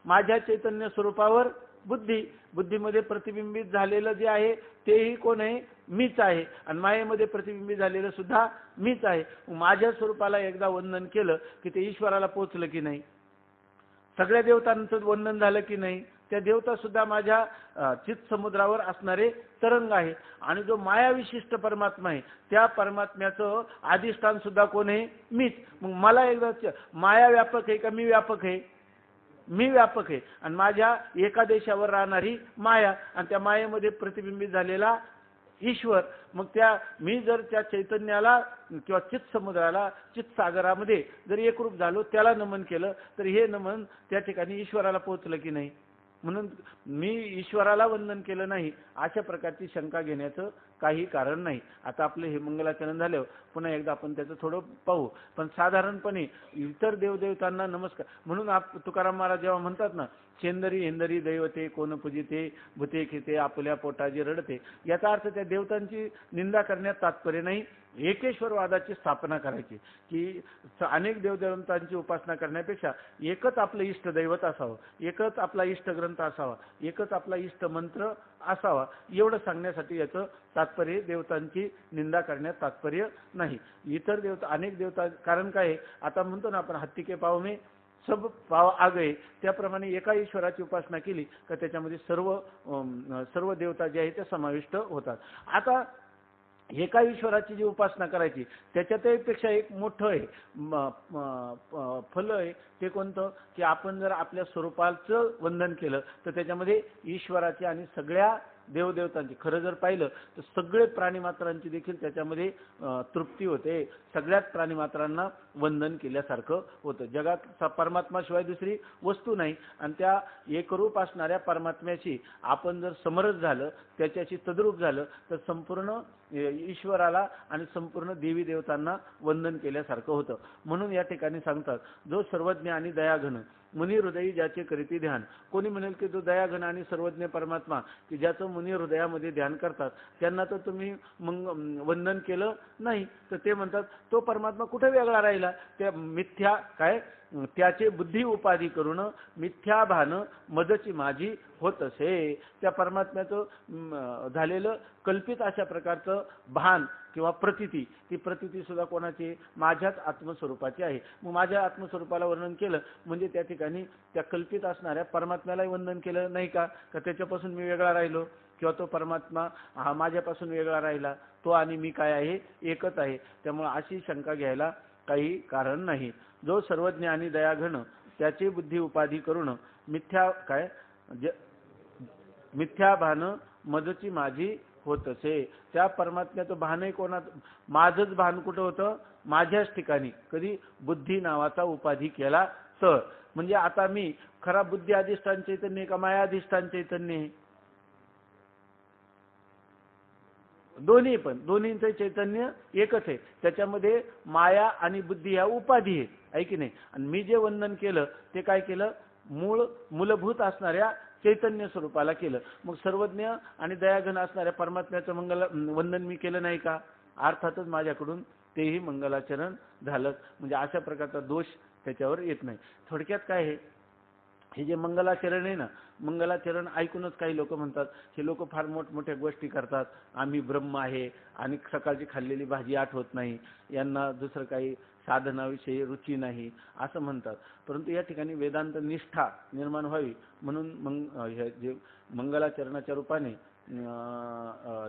माझ्या चैतन्य स्वरूपावर बुद्धी, बुद्धीमध्ये प्रतिबिंबित झालेलं जे आहे तेही कोण आहे? मीच आहे. आणि मायेमध्ये प्रतिबिंबित झालेलं सुद्धा मीच आहे. माझ्या स्वरूपाला एकदा वंदन केलं की ते ईश्वराला पोचलं की नाही? सगळ्या देवतांचं वंदन झालं की नाही? त्या देवता सुद्धा माझ्या चित्त समुद्रावर असणारे तरंग आहे. आणि जो माया विशिष्ट परमात्मा आहे त्या परमात्म्याचं अधिष्ठान सुद्धा कोण आहे? मीच. मग मला एकदा माया व्यापक आहे का मी व्यापक आहे? मी व्यापक आहे. आणि माझ्या एका देशावर राहणारी माया आणि त्या मायेमध्ये प्रतिबिंबित झालेला ईश्वर. मग मी जर त्या चैतन्याला किंवा चित्त समुद्राला, चित्त सागरामध्ये जर एकरूप झालो, त्याला नमन केलं तर हे नमन त्या ठिकाणी ईश्वराला पोहोचलं की नाही? म्हणून मी ईश्वराला वंदन केलं नाही अशा प्रकारची शंका घेण्याचं काही कारण नाही. आता आपलं हे मंगलाचरण झाल्यावर पुन्हा एकदा आपण त्याचं थोडं पाहू. पण साधारणपणे इतर देवदेवतांना नमस्कार म्हणून तुकाराम महाराज जेव्हा म्हणतात ना, चेंदरी हेंदरी दैवते कोण पूजिते, भूते खेते आपल्या पोटाजी रडते, याचा अर्थ त्या देवतांची निंदा करण्यात तात्पर्य नाही. एकेश्वरवादाची स्थापना करायची की अनेक देवदेवतांची उपासना करण्यापेक्षा एकच आपलं इष्ट दैवत असावं, एकच आपला इष्ट ग्रंथ असावा, एकच आपला इष्ट मंत्र असावा, एवढं सांगण्यासाठी याचं तात्पर्य. देवतांची निंदा करण्यात तात्पर्य नाही. इतर देवता, अनेक देवता, कारण काय आता म्हणतो ना आपण हत्ती के पाव में सब पाव आ गए, त्याप्रमाणे एका ईश्वराची उपासना केली का त्याच्यामध्ये सर्व देवता जे आहेत ते समाविष्ट होतात. आता एका ईश्वराची जी उपासना करायची त्याच्यापेक्षा एक मोठं आहे फल आहे ते कोणतं? की आपण जर आपल्या स्वरूपाचं वंदन केलं तर त्याच्यामध्ये ईश्वराची आणि सगळ्या देवदेवतांची खरं जर पाहिलं तर सगळे प्राणीमात्रांची देखील त्याच्यामध्ये तृप्ती होते. सगळ्यात प्राणीमात्रांना वंदन केल्यासारखं होतं. जगात परमात्माशिवाय दुसरी वस्तू नाही आणि त्या एकरूप असणाऱ्या परमात्म्याशी आपण जर समरस झालं, त्याच्याशी तद्रूप झालं तर संपूर्ण ईश्वराला आणि संपूर्ण देवी देवतांना वंदन केल्यासारखं होतं. म्हणून या ठिकाणी सांगतात, जो सर्वज्ञ आणि दयाघन मुनी हृदयी ज्याचे करीती ध्यान. कोणी म्हणेल की जो दयाघन आणि सर्वज्ञ परमात्मा की ज्याचं मुनी हृदयामध्ये ध्यान करतात त्यांना तर तुम्ही वंदन केलं नाही, तर ते म्हणतात तो परमात्मा कुठे वेगळा राहिला. त्या मिथ्या काय त्याचे बुद्धी उपाधी करून मिथ्या भान मदची माझी होत असे. त्या परमात्म्याचं झालेलं कल्पित अशा प्रकारचं भान किंवा प्रतीती, ती प्रतीती सुद्धा कोणाची, माझ्याच आत्मस्वरूपाची आहे. मग माझ्या आत्मस्वरूपाला वर्णन केलं म्हणजे त्या ठिकाणी त्या कल्पित असणाऱ्या परमात्म्यालाही वंदन केलं नाही का. त्याच्यापासून मी वेगळा राहिलो किंवा तो परमात्मा हा माझ्यापासून वेगळा राहिला, तो आणि मी काय आहे, एकच आहे. त्यामुळे अशी शंका घ्यायला काही कारण नाही. जो सर्वज्ञ आणि दयाघन त्याची बुद्धी उपाधी करून मिथ्या काय मिथ्या भान मजची माझी होत असे. त्या परमात्म्याचं भानही कोणात, माझंच भान कुठं होतं, माझ्याच ठिकाणी. कधी बुद्धी नावाचा उपाधी केला तर. म्हणजे आता मी खरा बुद्धी अधिष्ठान चैतन्य का माया अधिष्ठान चैतन्य, दोन्ही पण, दोन्हींचं चैतन्य एकच आहे. त्याच्यामध्ये माया आणि बुद्धी ह्या उपाधी आहे, आहे की नाही. आणि मी जे वंदन केलं ते काय केलं, मूलभूत असणाऱ्या चैतन्य स्वरूपाला केलं. मग सर्वज्ञ आणि दयाघन असणाऱ्या परमात्म्याचं वंदन मी केलं नाही का, अर्थातच माझ्याकडून तेही मंगलाचरण झालं. म्हणजे अशा प्रकारचा दोष त्याच्यावर येत नाही. थोडक्यात काय आहे, हे जे मंगलाचरण आहे ना, मंगलाचरण ऐकूनच काही लोक म्हणतात, हे लोक फार मोठमोठ्या गोष्टी करतात, आम्ही ब्रह्म आहे आणि सकाळची खाल्लेली भाजी आठवत नाही, यांना दुसरं काही साधनाविषयी रुची नाही असं म्हणतात. परंतु या ठिकाणी वेदांत निष्ठा निर्माण व्हावी म्हणून जे मंगलाचरणाच्या रूपाने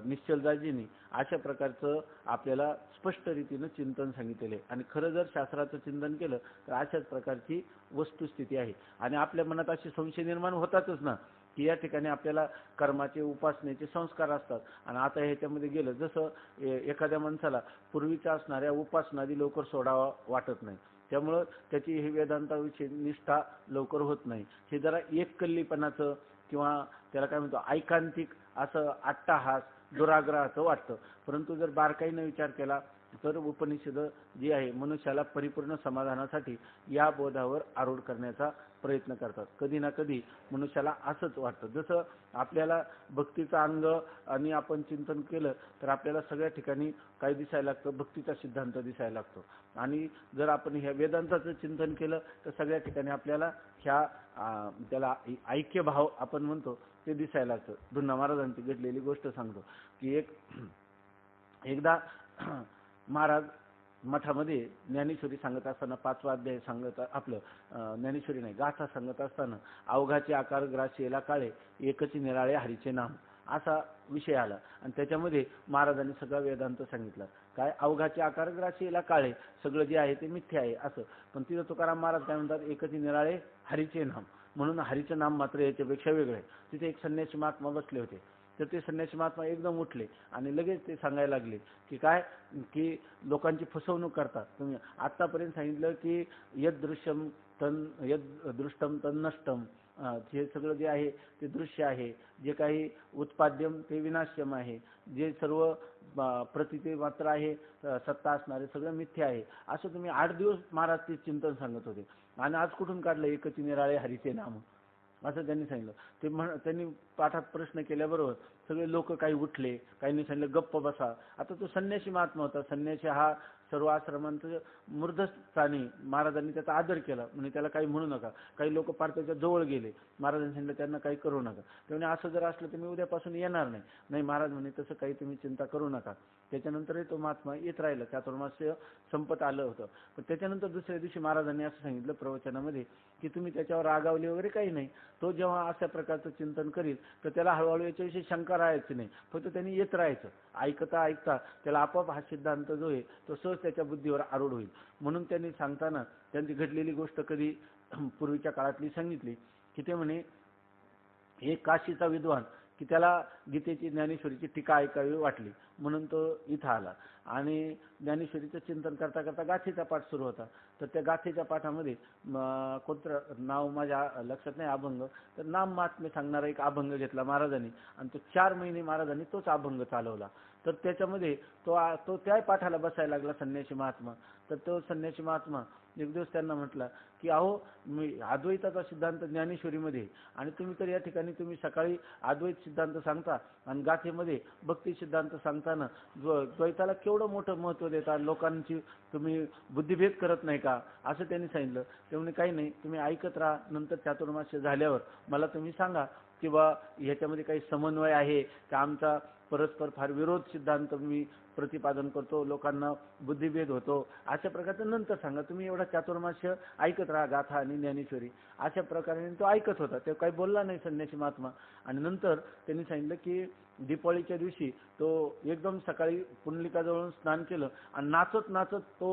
निश्चलदाजींनी अशा प्रकारचं आपल्याला स्पष्ट रीतीनं चिंतन सांगितलेले. आणि खरं जर शास्त्राचं चिंतन केलं तर अशाच प्रकारची वस्तुस्थिती आहे. आणि आपल्या मनात असे संशय निर्माण होतातच ना, की या ठिकाणी आपल्याला कर्माचे उपासनेचे संस्कार असतात. आणि आता ह्याच्यामध्ये गेलं, जसं एखाद्या माणसाला पूर्वीच्या असणाऱ्या उपासनादी लवकर सोडावा वाटत नाही, त्यामुळं त्याची ही वेदांताविषयी निष्ठा लवकर होत नाही. हे जरा एककल्लीपणाचं किंवा त्याला काय म्हणतो ऐकांतिक असं अट्टाहास दुराग्रहाचं वाटतं. परंतु जर बारकाईनं विचार केला तर उपनिषद जी आहे मनुष्याला परिपूर्ण समाधानासाठी या बोधावर आरूढ करण्याचा प्रयत्न करतात. कधी ना कधी मनुष्याला असंच वाटतं, जसं आपल्याला भक्तीचं अंग आणि आपण चिंतन केलं तर आपल्याला सगळ्या ठिकाणी काय दिसायला लागतं, भक्तीचा सिद्धांत दिसायला लागतो. आणि जर आपण ह्या वेदांताचं चिंतन केलं तर सगळ्या ठिकाणी आपल्याला ह्या त्याला ऐक्यभाव आपण म्हणतो ते दिसायला लागतं. धुंना महाराजांची घडलेली गोष्ट सांगतो की एकदा महाराज मठामध्ये ज्ञानेश्वरी सांगत असताना, 5वा अध्याय सांगत, आपलं ज्ञानेश्वरी नाही गाथा सांगत असताना, अवघाचे आकार ग्रासेला काळे एकच निराळे हरीचे नाम असा विषय आला. आणि त्याच्यामध्ये महाराजांनी सगळा वेदांत सांगितला. काय, अवघाचे आकार ग्रासेला काळे, सगळं जे आहे ते मिथ्या आहे असं. पण तिथं तुकाराम महाराज काय म्हणतात, एकच निराळे हरीचे नाम, म्हणून हरीचं नाम मात्र याच्यापेक्षा वेगळं आहे. तिथे एक संन्यासी महात्मा बसले होते. तर ते संन्यासी महात्मा एकदम उठले आणि लगेच ते सांगायला लागले की काय, की लोकांची फसवणूक करतात. तुम्ही आतापर्यंत सांगितलं की यद दृश्यम तन नष्टम, हे सगळं जे आहे ते दृश्य आहे, जे काही उत्पाद्यम ते विनाश्यम आहे, जे सर्व प्रतीती मात्र आहे सत्ता असणारे सगळं मिथ्या आहे. असं तुम्ही 8 दिवस महाराज ते चिंतन सांगत होते. आणि आज कुठून काढलं एकच निराळे हरीचे नाम असं त्यांनी सांगितलं. त्यांनी पाठात प्रश्न केल्याबरोबर सगळे लोक काही उठले, काहींनी सांगितलं गप्प बसा. आता तो संन्यासी महात्मा होता. संन्यासी हा सर्व आश्रमांचं मूर्धस्थानी, महाराजांनी त्याचा आदर केला, म्हणजे त्याला काही म्हणू नका. काही लोक पार त्याच्या जवळ गेले, महाराजांनी सांगितलं त्यांना काही करू नका. त्यामुळे असं जर असलं तर मी उद्यापासून येणार नाही. नाही महाराज म्हणे तसं काही तुम्ही चिंता करू नका. त्याच्यानंतरही तो महात्मा येत राहिला. चातुर्मास्य संपत आलं होतं. पण त्याच्यानंतर दुसऱ्या दिवशी महाराजांनी असं सांगितलं प्रवचनामध्ये की तुम्ही त्याच्यावर रागावले वगैरे काही नाही. तो जेव्हा अशा प्रकारचं चिंतन करील तर त्याला हळूहळू याच्याविषयी शंका राहायची नाही, फक्त त्यांनी येत राहायचं. ऐकता ऐकता त्याला आपोआप हा सिद्धांत जो आहे तो सहज त्याच्या बुद्धीवर आरूढ होईल. म्हणून त्यांनी सांगताना त्यांची घडलेली गोष्ट कधी पूर्वीच्या काळातली सांगितली की ते म्हणे, एक काशीचा विद्वान की त्याला गीतेची ज्ञानेश्वरीची टीका ऐकावी वाटली, म्हणून तो इथं आला. आणि ज्ञानेश्वरीचं चिंतन करता करता गाथेचा पाठ सुरू होता. तर त्या गाथेच्या पाठामध्ये कोणतं नाव माझ्या लक्षात नाही, अभंग, तर नाम महात्म्य सांगणारा एक अभंग घेतला महाराजांनी आणि तो 4 महिने महाराजांनी तोच अभंग चालवला. तर त्याच्यामध्ये तो त्या पाठाला बसायला लागला संन्यासी महात्मा. तर तो संन्यासी महात्मा एक दिवस त्यांना म्हटला की अहो, मी अद्वैताचा सिद्धांत ज्ञानेश्वरीमध्ये आणि तुम्ही तर या ठिकाणी तुम्ही सकाळी अद्वैत सिद्धांत सांगता आणि गाथेमध्ये भक्ती सिद्धांत सांगताना द्वैताला केवढं मोठं महत्त्व देता, लोकांची तुम्ही बुद्धिभेद करत नाही का, असं त्यांनी सांगितलं. ते म्हणे काही नाही, तुम्ही ऐकत राहा, नंतर चातुर्मास्य झाल्यावर मला तुम्ही सांगा की बा ह्याच्यामध्ये काही समन्वय आहे का, आमचा परस्पर फार विरोध सिद्धांत मी प्रतिपादन करतो, लोकांना बुद्धिभेद होतो, अशा प्रकारचं नंतर सांगा, तुम्ही एवढा चातुर्मास्य ऐकत राहा गाथा आणि ज्ञानेश्वरी. अशा प्रकारे तो ऐकत होता, ते काही बोलला नाही संन्यासी महात्मा. आणि नंतर त्यांनी सांगितलं की दीपावलीच्या दिवशी तो एकदम सकाळी पुंडलिकाजवळून स्नान केलं आणि नाचत नाचत तो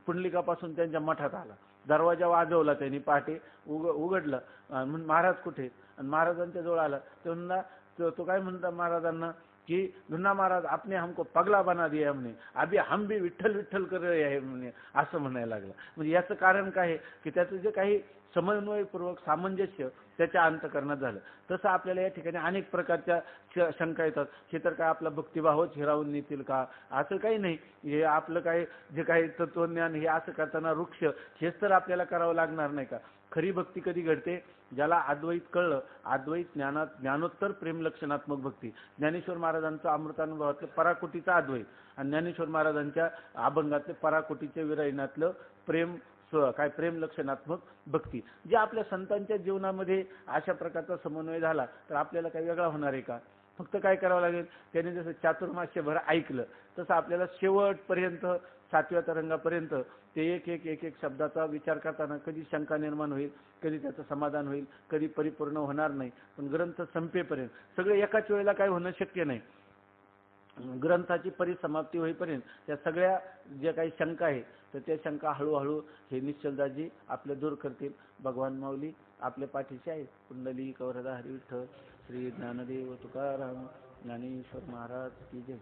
पुंडलिकापासून त्यांच्या मठात आला. दरवाजा वाजवला त्यांनी, पहाटे उघडलं, म्हणून महाराज कुठे, आणि महाराजांच्या जवळ आला. तो काय म्हणता महाराजांना कि धुन्ना महाराज आपने हमको पगला बना दिया हमने, अभी हम भी विठ्ठल विठ्ठल कर रहे आहे म्हणे, असं म्हणायला लागला. म्हणजे याचं कारण काय आहे की त्याचं जे काही समन्वयपूर्वक सामंजस्य त्याच्या अंतःकरणात झालं. तसं आपल्याला या ठिकाणी अनेक प्रकारच्या शंका येतात. हे तर काय आपला भक्तिभावच हिरावून नेतील का, असं काही नाही. हे आपलं काय जे काही तत्वज्ञान हे असं करताना वृक्ष हेच तर आपल्याला करावं लागणार नाही का. खरी भक्ती कधी घडते, ज्याला अद्वैत कळलं, अद्वैत ज्ञानोत्तर प्रेम लक्षणात्मक भक्ती. ज्ञानेश्वर महाराजांचं अमृतानुभवातलं पराकोटीचा अद्वैत आणि ज्ञानेश्वर महाराजांच्या अभंगातले पराकोटीच्या विरयणातलं प्रेम लक्षणात्मक भक्ती. जे आपल्या संतांच्या जीवनामध्ये अशा प्रकारचा समन्वय झाला तर आपल्याला काही वेगळा होणार आहे का. फक्त काय करावं लागेल, त्याने जसं चातुर्मास्यभर ऐकलं तसं आपल्याला शेवटपर्यंत 7व्या तरंगापर्यंत ते एक एक एक एक शब्दाचा विचार करताना कधी शंका निर्माण होईल, कधी त्याचं समाधान होईल, कधी परिपूर्ण होणार नाही. पण ग्रंथ संपेपर्यंत सगळे एकाच वेळेला काय होणं शक्य नाही. ग्रंथाची परिसमाप्ती होईपर्यंत त्या सगळ्या ज्या काही शंका आहे तर त्या शंका हळूहळू हे निश्चलदासजी आपले दूर करतील. भगवान माऊली आपल्या पाठीशी आहेत. पुंडलिक वरदा हरी विठ्ठल, श्री ज्ञानदेव तुकाराम, ज्ञानेश्वर महाराज की जय.